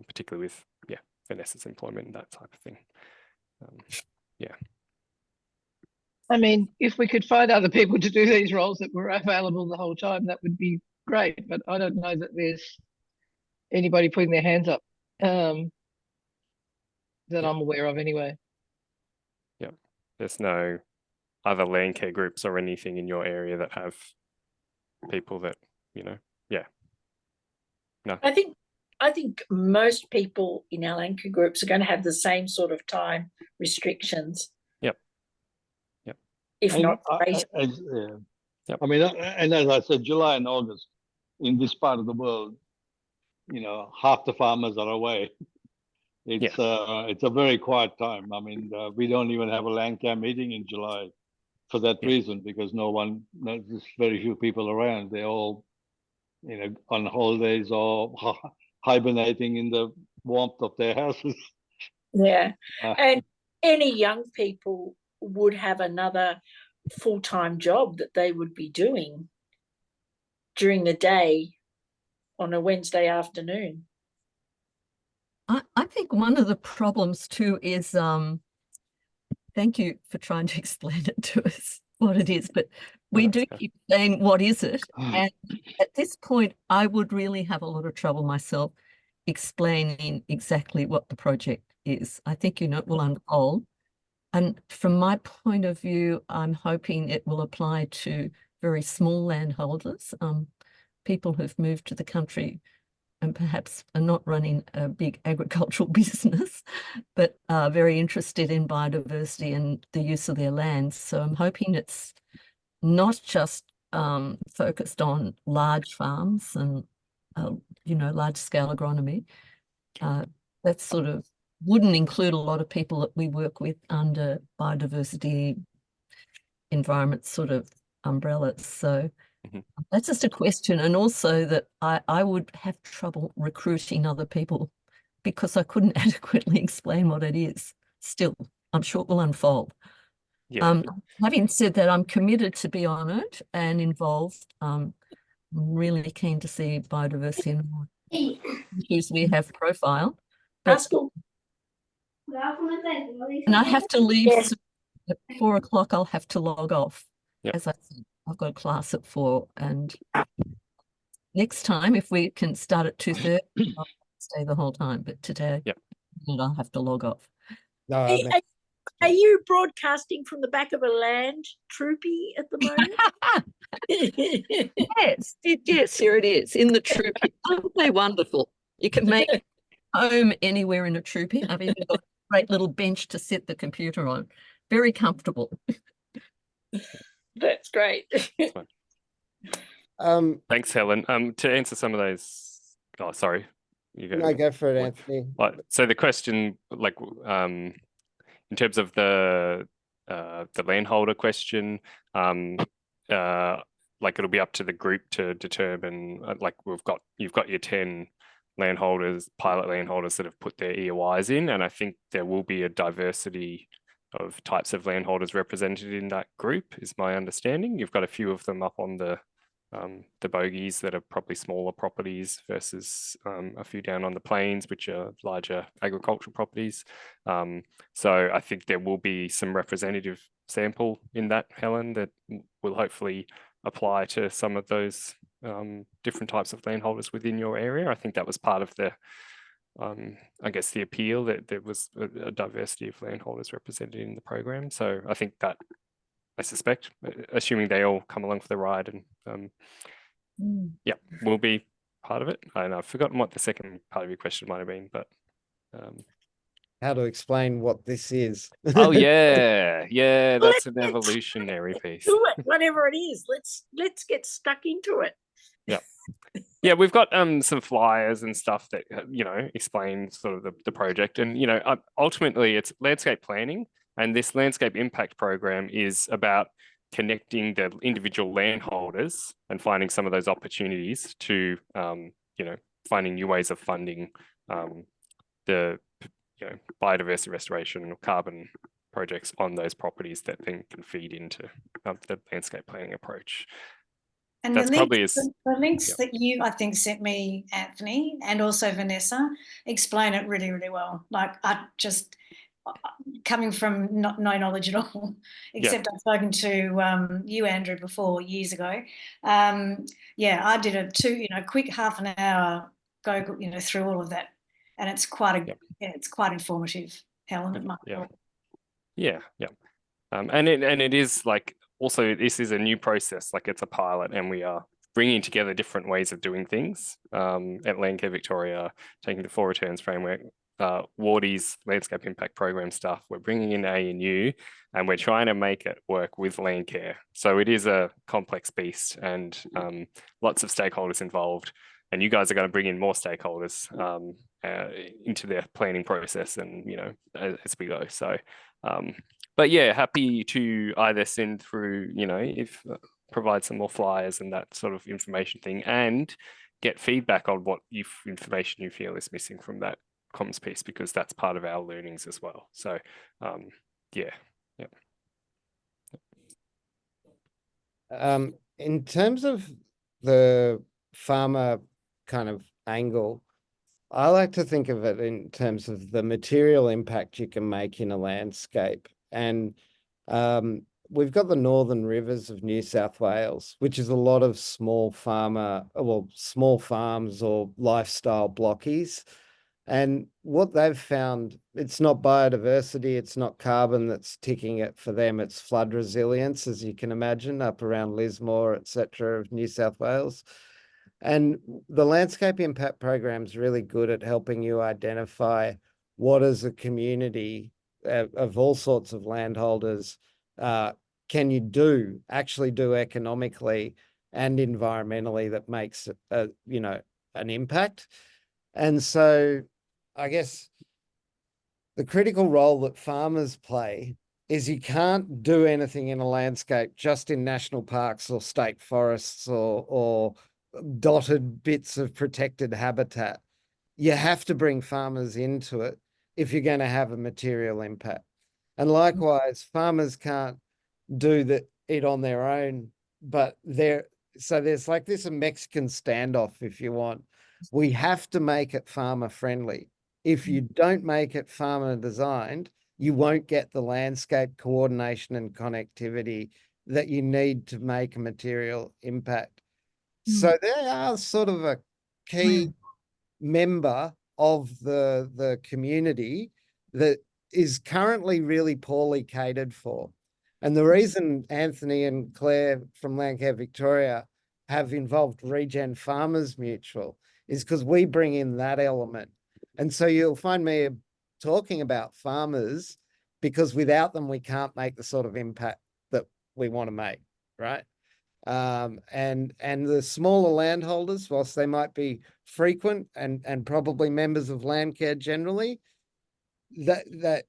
particularly with, yeah, Vanessa's employment and that type of thing. Yeah. I mean, if we could find other people to do these roles that were available the whole time, that would be great. But I don't know that there's anybody putting their hands up that I'm aware of anyway. Yeah. There's no other land care groups or anything in your area that have people that, you know, yeah. No. I think most people in our land care groups are going to have the same sort of time restrictions. Yep. If And not greater. Yep. I mean, and as I said, July and August in this part of the world, you know, half the farmers are away. It's a very quiet time. I mean, we don't even have a land care meeting in July for that reason, because there's very few people around. They're all, you know, on holidays or hibernating in the warmth of their houses. Yeah. And any young people would have another full-time job that they would be doing during the day on a Wednesday afternoon. I think one of the problems too is, thank you for trying to explain it to us what it is, but we do keep saying, what is it? And at this point, I would really have a lot of trouble myself explaining exactly what the project is. I think, you know, it will unfold. And from my point of view, I'm hoping it will apply to very small landholders, people who've moved to the country and perhaps are not running a big agricultural business, but are very interested in biodiversity and the use of their lands. So I'm hoping it's not just focused on large farms and, you know, large-scale agronomy. That sort of wouldn't include a lot of people that we work with under biodiversity environment sort of umbrellas. So that's just a question. And also that I would have trouble recruiting other people because I couldn't adequately explain what it is. Still, I'm sure it will unfold. Yeah. Having said that, I'm committed to be on it and involved. I'm really keen to see biodiversity and more issues we have profiled. But, and I have to leave soon. At 4 o'clock, I'll have to log off. As I said, I've got a class at 4, and next time, if we can start at 2:30, I'll stay the whole time. But today, I'll have to log off. No, Are you broadcasting from the back of a land troopy at the moment? Yes, here it is in the troopy. Aren't they wonderful? You can make home anywhere in a troopy. I've even got a great little bench to sit the computer on. Very comfortable. That's great. Thanks, Helen. To answer some of those, oh, sorry. You go. No, go for it, Anthony. So the question, like, in terms of the landholder question, like it'll be up to the group to determine. Like you've got your 10 landholders, pilot landholders that have put their EOIs in, and I think there will be a diversity of types of landholders represented in that group, is my understanding. You've got a few of them up on the bogies that are probably smaller properties versus a few down on the plains, which are larger agricultural properties. So I think there will be some representative sample in that, Helen, that will hopefully apply to some of those different types of landholders within your area. I think that was part of the, I guess, the appeal, that there was a diversity of landholders represented in the program. So I think that, I suspect, assuming they all come along for the ride, and yeah, will be part of it. And I've forgotten what the second part of your question might have been, but how to explain what this is. Oh yeah, yeah, that's an Let's evolutionary piece. do it, whatever it is. Let's get stuck into it. Yeah, we've got some flyers and stuff that explain sort of the project, and ultimately it's landscape planning, and this landscape impact program is about connecting the individual landholders and finding some of those opportunities to finding new ways of funding the biodiversity restoration or carbon projects on those properties that then can feed into the landscape planning approach. And That's probably the links that you, I think, sent me, Anthony, and also Vanessa, explain it really, really well. Like, I just, coming from no knowledge at all, except I've spoken to you, Andrew, before, years ago. Yeah, I did a quick half an hour go, through all of that, and it's quite it's quite informative, Helen. It might and it is like, also this is a new process, like it's a pilot, and we are bringing together different ways of doing things at Landcare Victoria, taking the 4 returns framework, Wardy's landscape impact program stuff. We're bringing in ANU, and we're trying to make it work with Landcare. So it is a complex beast, and lots of stakeholders involved. And you guys are going to bring in more stakeholders into their planning process, and as we go. So, but yeah, happy to either send through, if provide some more flyers and that sort of information thing, and get feedback on what information you feel is missing from that comms piece, because that's part of our learnings as well. So, in terms of the farmer kind of angle, I like to think of it in terms of the material impact you can make in a landscape. And we've got the Northern Rivers of New South Wales, which is a lot of small farms or lifestyle blockies. And what they've found, it's not biodiversity, it's not carbon that's ticking it for them, it's flood resilience, as you can imagine, up around Lismore, etc., of New South Wales. And the landscape impact program is really good at helping you identify what as a community of all sorts of landholders can you actually do economically and environmentally that makes an impact. And so I guess the critical role that farmers play is you can't do anything in a landscape just in national parks or state forests or dotted bits of protected habitat. You have to bring farmers into it if you're going to have a material impact. And likewise, farmers can't do it on their own, but there's like this a Mexican standoff, if you want. We have to make it farmer friendly. If you don't make it farmer designed, you won't get the landscape coordination and connectivity that you need to make a material impact. So they are sort of a key member of the community that is currently really poorly catered for. And the reason Anthony and Claire from Landcare Victoria have involved Regen Farmers Mutual is because we bring in that element. And so you'll find me talking about farmers, because without them, we can't make the sort of impact that we want to make, right? And the smaller landholders, whilst they might be frequent and probably members of Landcare generally, that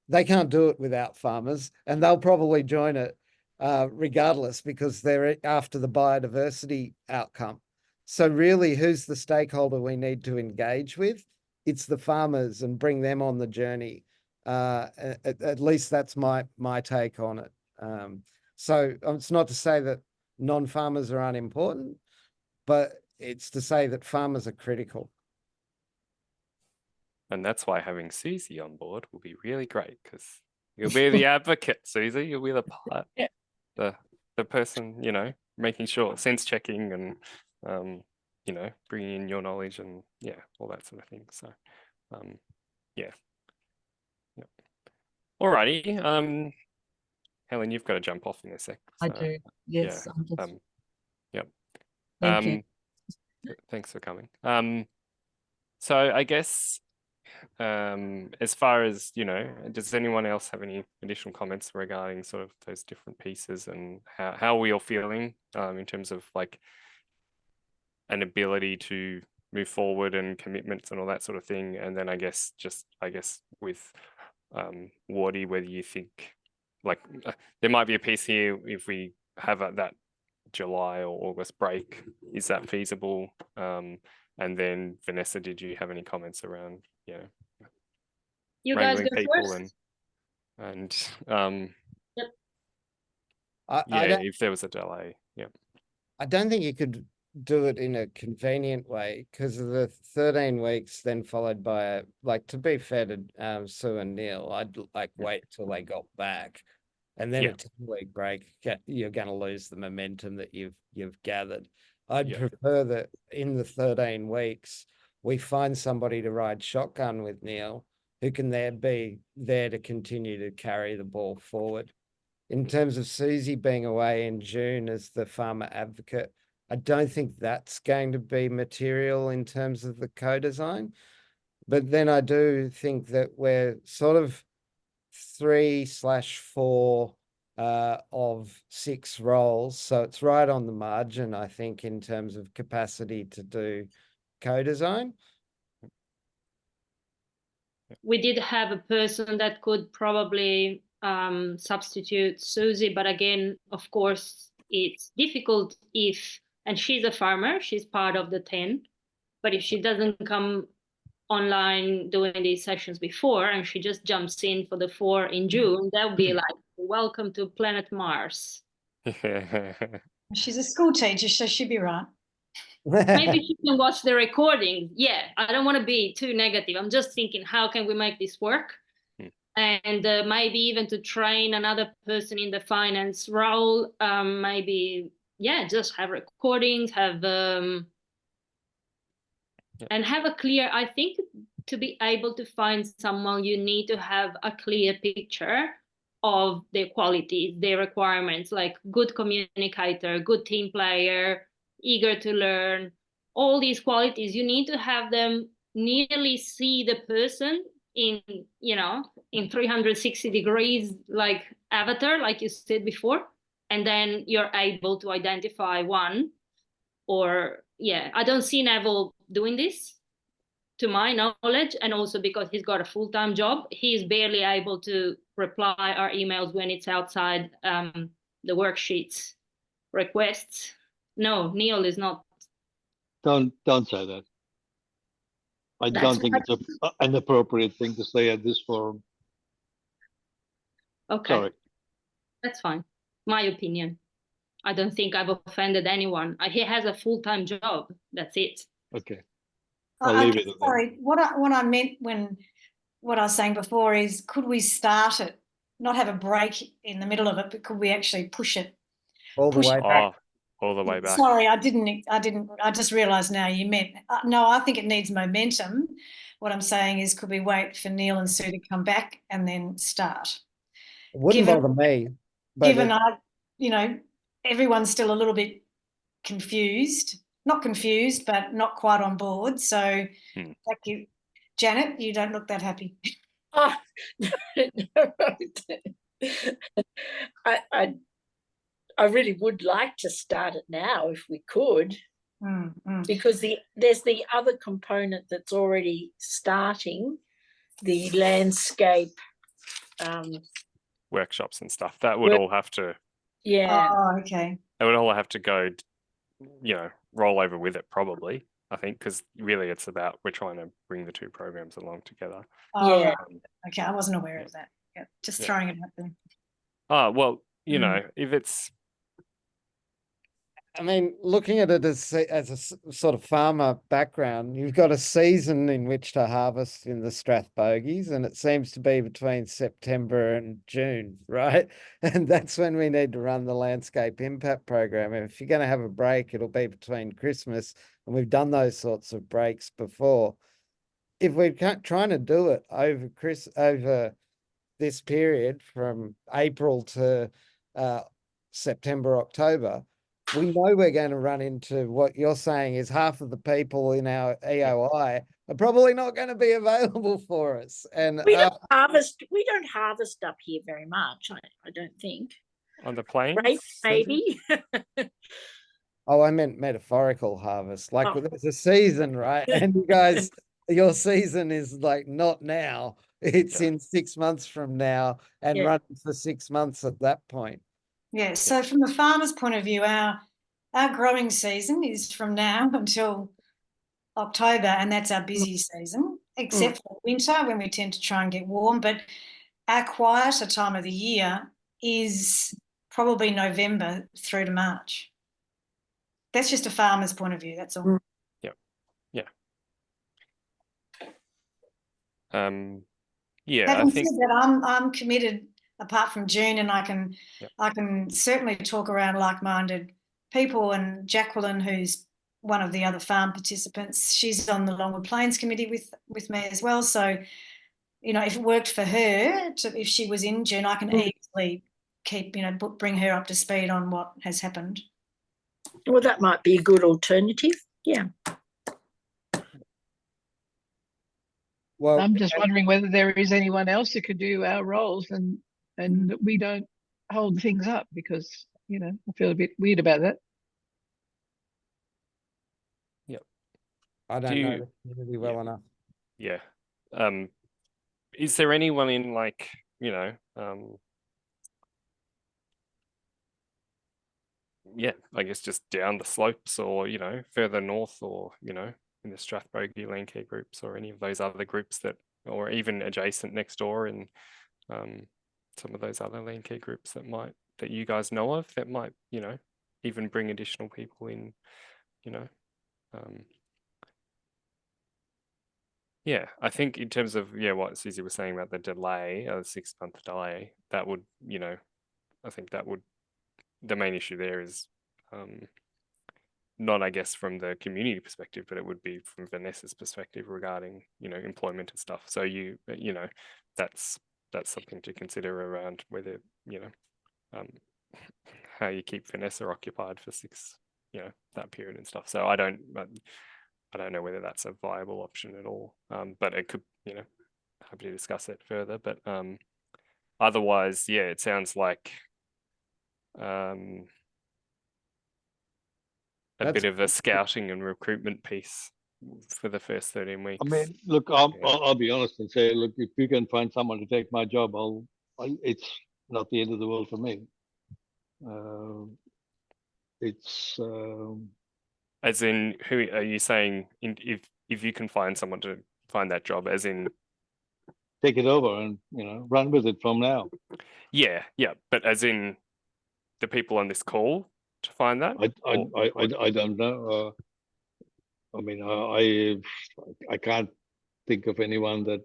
they can't do it without farmers, and they'll probably join it regardless, because they're after the biodiversity outcome. So really, who's the stakeholder we need to engage with? It's the farmers, and bring them on the journey. At least that's my take on it. So it's not to say that non-farmers are unimportant, but it's to say that farmers are critical. And that's why having Susie on board will be really great, because you'll be the advocate, Susie. You'll be the person, making sure, sense checking and, bringing in your knowledge and all that sort of thing. So, Alrighty. Helen, you've got to jump off in a sec. I do. Yes. Thank you. Thanks for coming. So I guess, As far as, does anyone else have any additional comments regarding sort of those different pieces and how we are feeling in terms of like an ability to move forward and commitments and all that sort of thing? And then I guess with Wardy, whether you think like there might be a piece here if we have that July or August break, is that feasible? And then Vanessa, did you have any comments around, You guys wrangling go people first. and if there was a delay, I don't think you could do it in a convenient way because of the 13 weeks then followed by to be fair to Sue and Neil, I'd wait till they got back and then a 10-week break. You're going to lose the momentum that you've gathered. I'd prefer that in the 13 weeks we find somebody to ride shotgun with Neil who can be there to continue to carry the ball forward. In terms of Susie being away in June as the farmer advocate, I don't think that's going to be material in terms of the co-design. But then I do think that we're sort of 3/4 of 6 roles. So it's right on the margin, I think, in terms of capacity to do co-design. We did have a person that could probably substitute Susie, but again, of course, it's difficult and she's a farmer, she's part of the 10, but if she doesn't come online doing these sessions before and she just jumps in for the 4 in June, that would be like, welcome to planet Mars. She's a school teacher, so she'd be right. Maybe she can watch the recording. Yeah, I don't want to be too negative. I'm just thinking, how can we make this work? And maybe even to train another person in the finance role, maybe, just have recordings, and have a clear, I think to be able to find someone, you need to have a clear picture of their qualities, their requirements, like good communicator, good team player, eager to learn, all these qualities. You need to have them nearly see the person in 360 degrees, like avatar, like you said before, and then you're able to identify one. Or I don't see Neville doing this to my knowledge, and also because he's got a full-time job, he's barely able to reply our emails when it's outside the worksheets requests. No, Neil is not. Don't say that. I don't think it's an appropriate thing to say at this forum. Okay. Sorry. That's fine. My opinion. I don't think I've offended anyone. He has a full-time job. That's it. Okay. I'll leave it at that. Sorry, what I meant what I was saying before is, could we start it, not have a break in the middle of it, but could we actually push it all the way back? All the way back. Sorry, I just realised now you meant, no, I think it needs momentum. What I'm saying is, could we wait for Neil and Sue to come back and then start? It wouldn't bother me. Given everyone's still a little bit confused, not confused, but not quite on board. So thank you. Janet, you don't look that happy. Oh, no. I really would like to start it now if we could, because there's the other component that's already starting, the landscape workshops and stuff. That would all have to. Yeah. Oh, okay. It would all have to go, roll over with it probably. I think because really it's about we're trying to bring the 2 programs along together. Oh, yeah. Okay, I wasn't aware of that. Yeah, just throwing it out there. Oh well, if it's. I mean, looking at it as a sort of farmer background, you've got a season in which to harvest in the Strathbogies, and it seems to be between September and June, right? And that's when we need to run the landscape impact program. And if you're going to have a break, it'll be between Christmas, and we've done those sorts of breaks before. If we're trying to do it over this period from April to September, October, we know we're going to run into what you're saying is half of the people in our EOI are probably not going to be available for us. And We don't harvest up here very much, I don't think. On the plains? Grapes, maybe. oh, I meant metaphorical harvest. Like Oh. there's a season, right? And you guys, your season is like not now. It's in 6 months from now and running for 6 months at that point. Yeah. So from the farmer's point of view, our growing season is from now until October, and that's our busy season, except for winter when we tend to try and get warm. But our quieter time of the year is probably November through to March. That's just a farmer's point of view. That's all. Yeah. Yeah, Having I think said that, I'm committed apart from June, and I can certainly talk around like-minded people. And Jacqueline, who's one of the other farm participants, she's on the Longwood Plains Committee with me as well. So, you know, if it worked for her, if she was in June, I can easily keep, you know, bring her up to speed on what has happened. Well, that might be a good alternative. Yeah. Well, I'm just wondering whether there is anyone else who could do our roles and we don't hold things up, because, you know, I feel a bit weird about that. I don't know the community well enough. Yeah. Is there anyone in, like, you know, I guess just down the slopes, or, you know, further north, or, you know, in the Strathbogie Landcare groups, or any of those other groups that, or even adjacent next door, and some of those other Landcare groups that you guys know of, that might, you know, even bring additional people in, you know. Yeah, I think in terms of, what Susie was saying about the delay, a 6-month delay, that would, you know, I think that would, the main issue there is not, I guess, from the community perspective, but it would be from Vanessa's perspective regarding, you know, employment and stuff. So you know, that's something to consider around whether, you know, how you keep Vanessa occupied for that period and stuff. So I don't know whether that's a viable option at all. But it could, you know, happy to discuss it further. But otherwise, it sounds like a bit of a scouting and recruitment piece for the first 13 weeks. I mean, look, I'll be honest and say, look, if you can find someone to take my job, it's not the end of the world for me. As in, who are you saying? If you can find someone to find that job, as in take it over and, you know, run with it from now. Yeah, but as in the people on this call to find that. I don't know. I mean, I can't think of anyone that.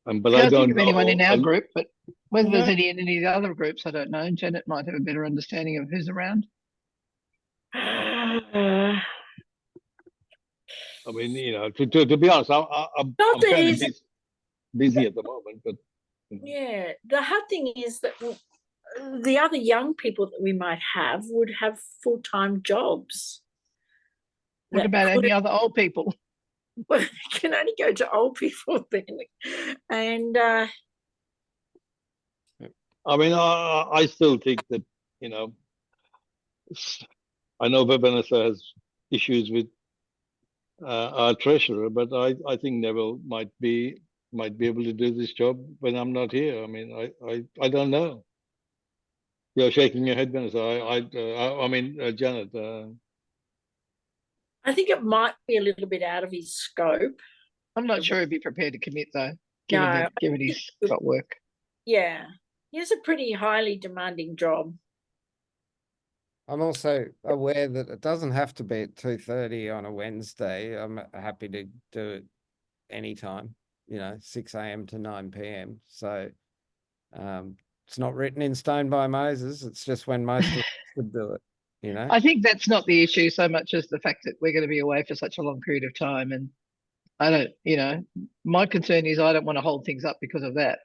But I don't think of anyone in our group, but whether there's any in any of the other groups, I don't know. Janet might have a better understanding of who's around. I mean, you know, to be honest, I'm kind of busy at the moment, but. Yeah, the hard thing is that the other young people that we might have would have full-time jobs. What about any other old people? Well, you can only go to old people then. And I mean, I still think that, you know, I know Vanessa has issues with our treasurer, but I think Neville might be able to do this job when I'm not here. I mean, I don't know. You're shaking your head, Vanessa. I mean, Janet. I think it might be a little bit out of his scope. I'm not sure he'd be prepared to commit, though, given he's got work. Yeah, he has a pretty highly demanding job. I'm also aware that it doesn't have to be at 2:30 on a Wednesday. I'm happy to do it anytime, you know, 6 a.m. to 9 p.m. So it's not written in stone by Moses. It's just when most of us could do it, you know. I think that's not the issue so much as the fact that we're going to be away for such a long period of time. And I don't, you know, my concern is I don't want to hold things up because of that.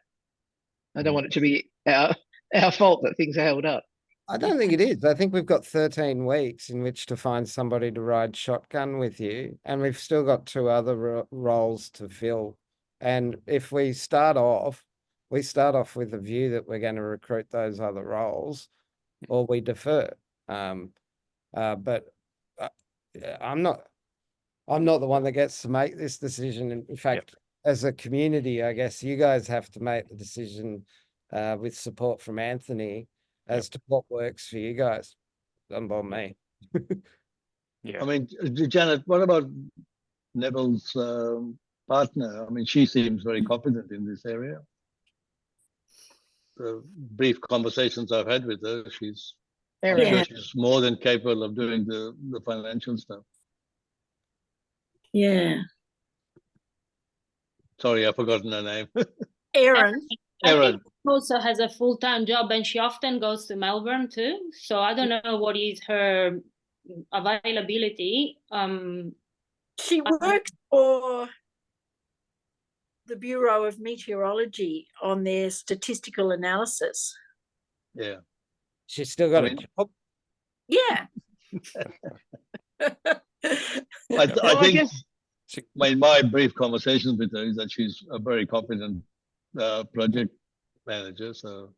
I don't want it to be our fault that things are held up. I don't think it is. I think we've got 13 weeks in which to find somebody to ride shotgun with you, and we've still got 2 other roles to fill. And if we start off with the view that we're going to recruit those other roles, or we defer. But I'm not the one that gets to make this decision. In fact, as a community, I guess you guys have to make the decision with support from Anthony as to what works for you guys. Don't bother me. I mean, Janet, what about Neville's partner? I mean, she seems very competent in this area. The brief conversations I've had with her, she's more than capable of doing the financial stuff. Yeah. Sorry, I've forgotten her name. Erin. I think she also has a full-time job, and she often goes to Melbourne too. So I don't know what is her availability. She works for the Bureau of Meteorology on their statistical analysis. Yeah. She's still got a job. Yeah. I think my brief conversations with her is that she's a very competent project manager. So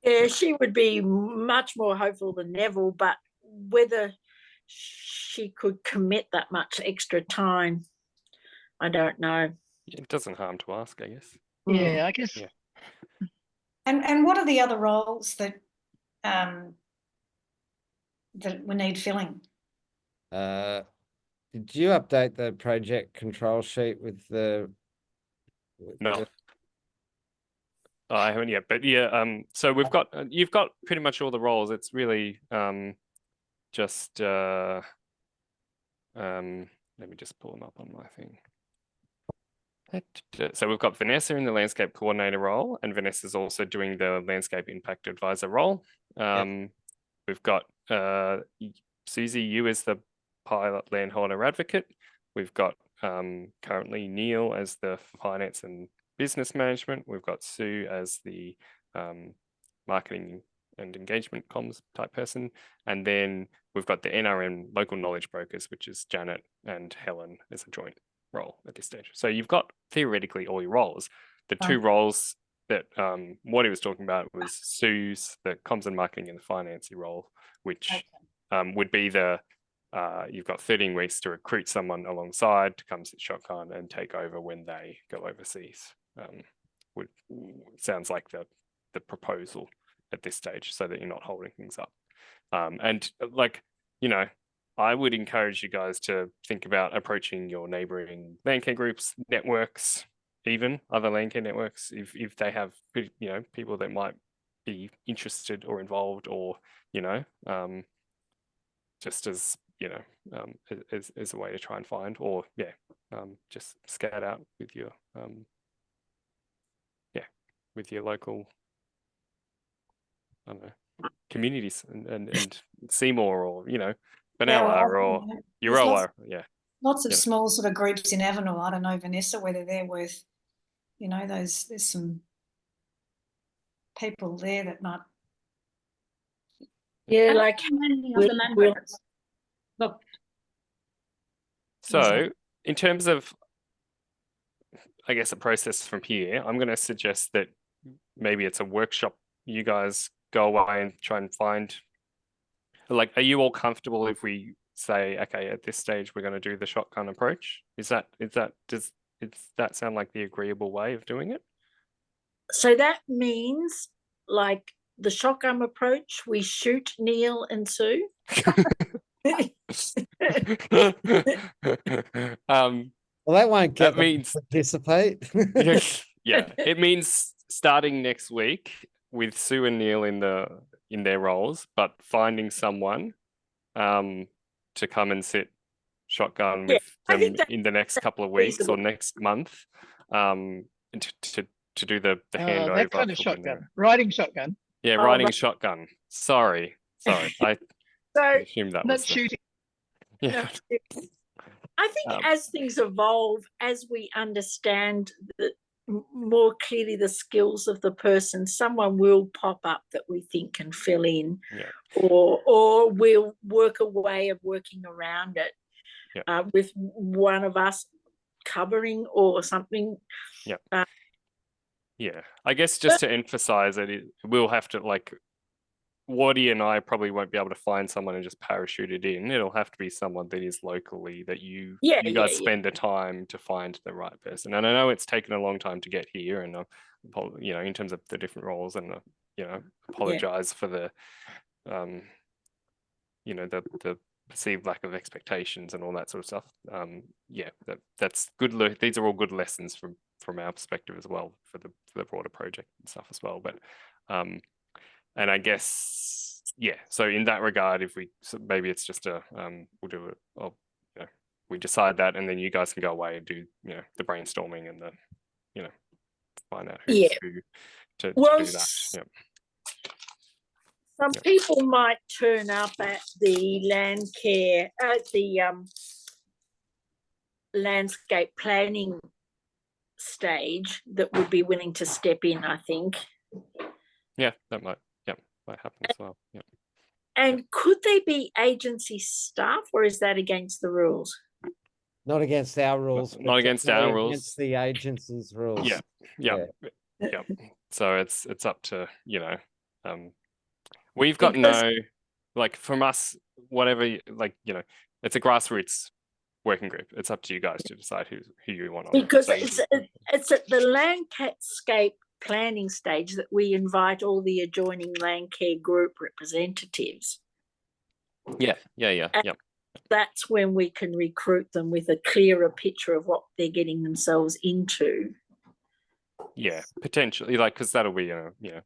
yeah, she would be much more hopeful than Neville, but whether she could commit that much extra time, I don't know. It doesn't harm to ask, I guess. Yeah, I guess. Yeah. And what are the other roles that that we need filling? Did you update the project control sheet with the? No. I haven't yet, but yeah. So we've got you've got pretty much all the roles. It's really just let me just pull them up on my thing. So we've got Vanessa in the landscape coordinator role, and Vanessa's also doing the landscape impact advisor role. We've got Susie, you as the pilot landholder advocate. We've got currently Neil as the finance and business management. We've got Sue as the marketing and engagement comms type person. And then we've got the NRM local knowledge brokers, which is Janet and Helen as a joint role at this stage. So you've got theoretically all your roles. The 2 roles that what he was talking about was Sue's, the comms and marketing, and the financy role, which would be the you've got 13 weeks to recruit someone alongside to come sit shotgun and take over when they go overseas. Sounds like the proposal at this stage, so that you're not holding things up. And like, you know, I would encourage you guys to think about approaching your neighboring landcare groups, networks, even other landcare networks, if they have, you know, people that might be interested or involved, or, you know, just as, you know, as a way to try and find, or just scout out with your with your local, I don't know, communities and Seymour, or, you know, Benalla, or Euroa. Lots of small sort of groups in Avenel. I don't know, Vanessa, whether they're worth, you know, there's some people there that might. Yeah, like So in terms of, I guess, a process from here, I'm going to suggest that maybe it's a workshop. You guys go away and try and find, like, are you all comfortable if we say, okay, at this stage we're going to do the shotgun approach? Does that sound like the agreeable way of doing it? So that means, like, the shotgun approach, we shoot Neil and Sue. Well, that won't get them to participate. Yeah, it means starting next week with Sue and Neil in their roles, but finding someone to come and sit shotgun with them in the next couple of weeks or next month, to do the handover. That kind of shotgun, riding shotgun. Yeah, riding shotgun. Sorry. I assumed that not was shooting. Yeah. I think as things evolve, as we understand more clearly the skills of the person, someone will pop up that we think can fill in, or we'll work a way of working around it with one of us covering or something. I guess just to emphasize it, we'll have to, like, Waddy and I probably won't be able to find someone and just parachute it in. It'll have to be someone that is locally, that you guys spend the time to find the right person. And I know it's taken a long time to get here, and you know, in terms of the different roles, and you know, apologize for the you know, the perceived lack of expectations and all that sort of stuff. That's good. These are all good lessons from our perspective as well, for the broader project and stuff as well. But and I guess, so in that regard, if maybe it's just we'll do it, you know, we decide that, and then you guys can go away and do, you know, the brainstorming and the, you know, find out who to do that. Some people might turn up at the landscape planning stage that would be willing to step in, I think. That might happen as well. And could they be agency staff, or is that against the rules? Not against our rules. Not against our rules. Against the agency's rules. Yeah. So it's up to, you know, we've got no, like, from us, whatever, like, you know, it's a grassroots working group. It's up to you guys to decide who you want on. Because it's at the landscape planning stage that we invite all the adjoining land care group representatives. That's when we can recruit them with a clearer picture of what they're getting themselves into. Potentially, like, because that'll be you know,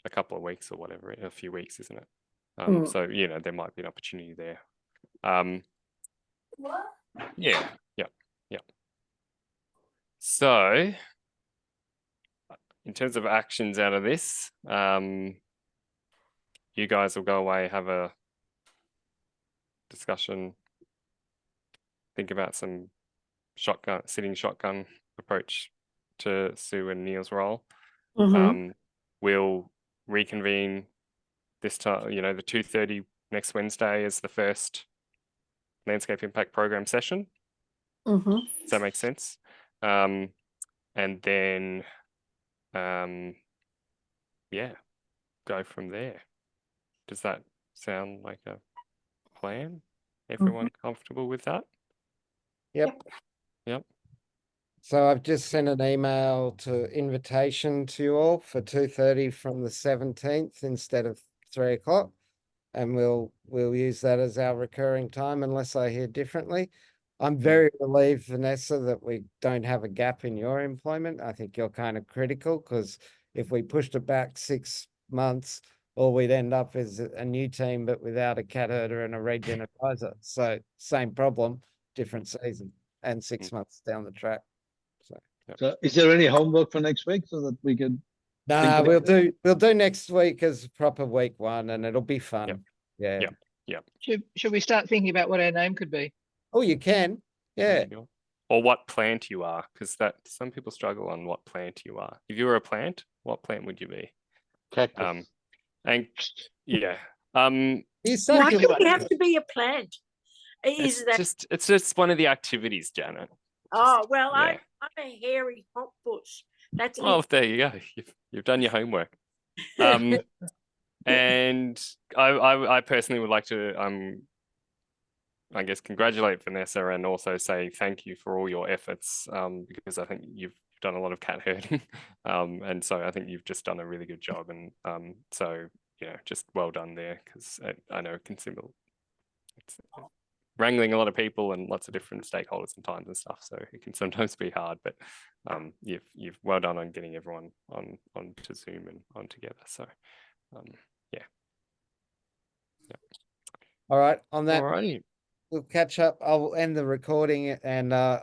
a couple of weeks or whatever, a few weeks, isn't it? So, you know, there might be an opportunity there. So in terms of actions out of this, you guys will go away, have a discussion, think about some sitting shotgun approach to Sue and Neil's role. We'll reconvene this time, you know, the 2:30 next Wednesday is the first landscape impact program session. Does that make sense? And then go from there. Does that sound like a plan? Everyone comfortable with that? Yep. So I've just sent an email invitation to you all for 2:30 from the 17th instead of 3 o'clock. And we'll use that as our recurring time unless I hear differently. I'm very relieved, Vanessa, that we don't have a gap in your employment. I think you're kind of critical, because if we pushed it back 6 months, all we'd end up is a new team, but without a cat herder and a regen advisor. So same problem, different season, and 6 months down the track. So is there any homework for next week so that we could? Nah, we'll do next week as proper week one, and it'll be fun. Should we start thinking about what our name could be? Oh, you can. Yeah. Or what plant you are, because some people struggle on what plant you are. If you were a plant, what plant would you be? Cactus. And Why do we have to be a plant? It's just one of the activities, Janet. Oh, well, I'm a hairy hot bush. That's there you go. You've done your homework. And I personally would like to I guess congratulate Vanessa, and also say thank you for all your efforts, because I think you've done a lot of cat herding, and so I think you've just done a really good job, and so, you know, just well done there, because I know it's wrangling a lot of people and lots of different stakeholders and times and stuff, so it can sometimes be hard, but you've well done on getting everyone on to Zoom and on together. So All right, on that, alrighty. we'll catch up. I'll end the recording, and I'll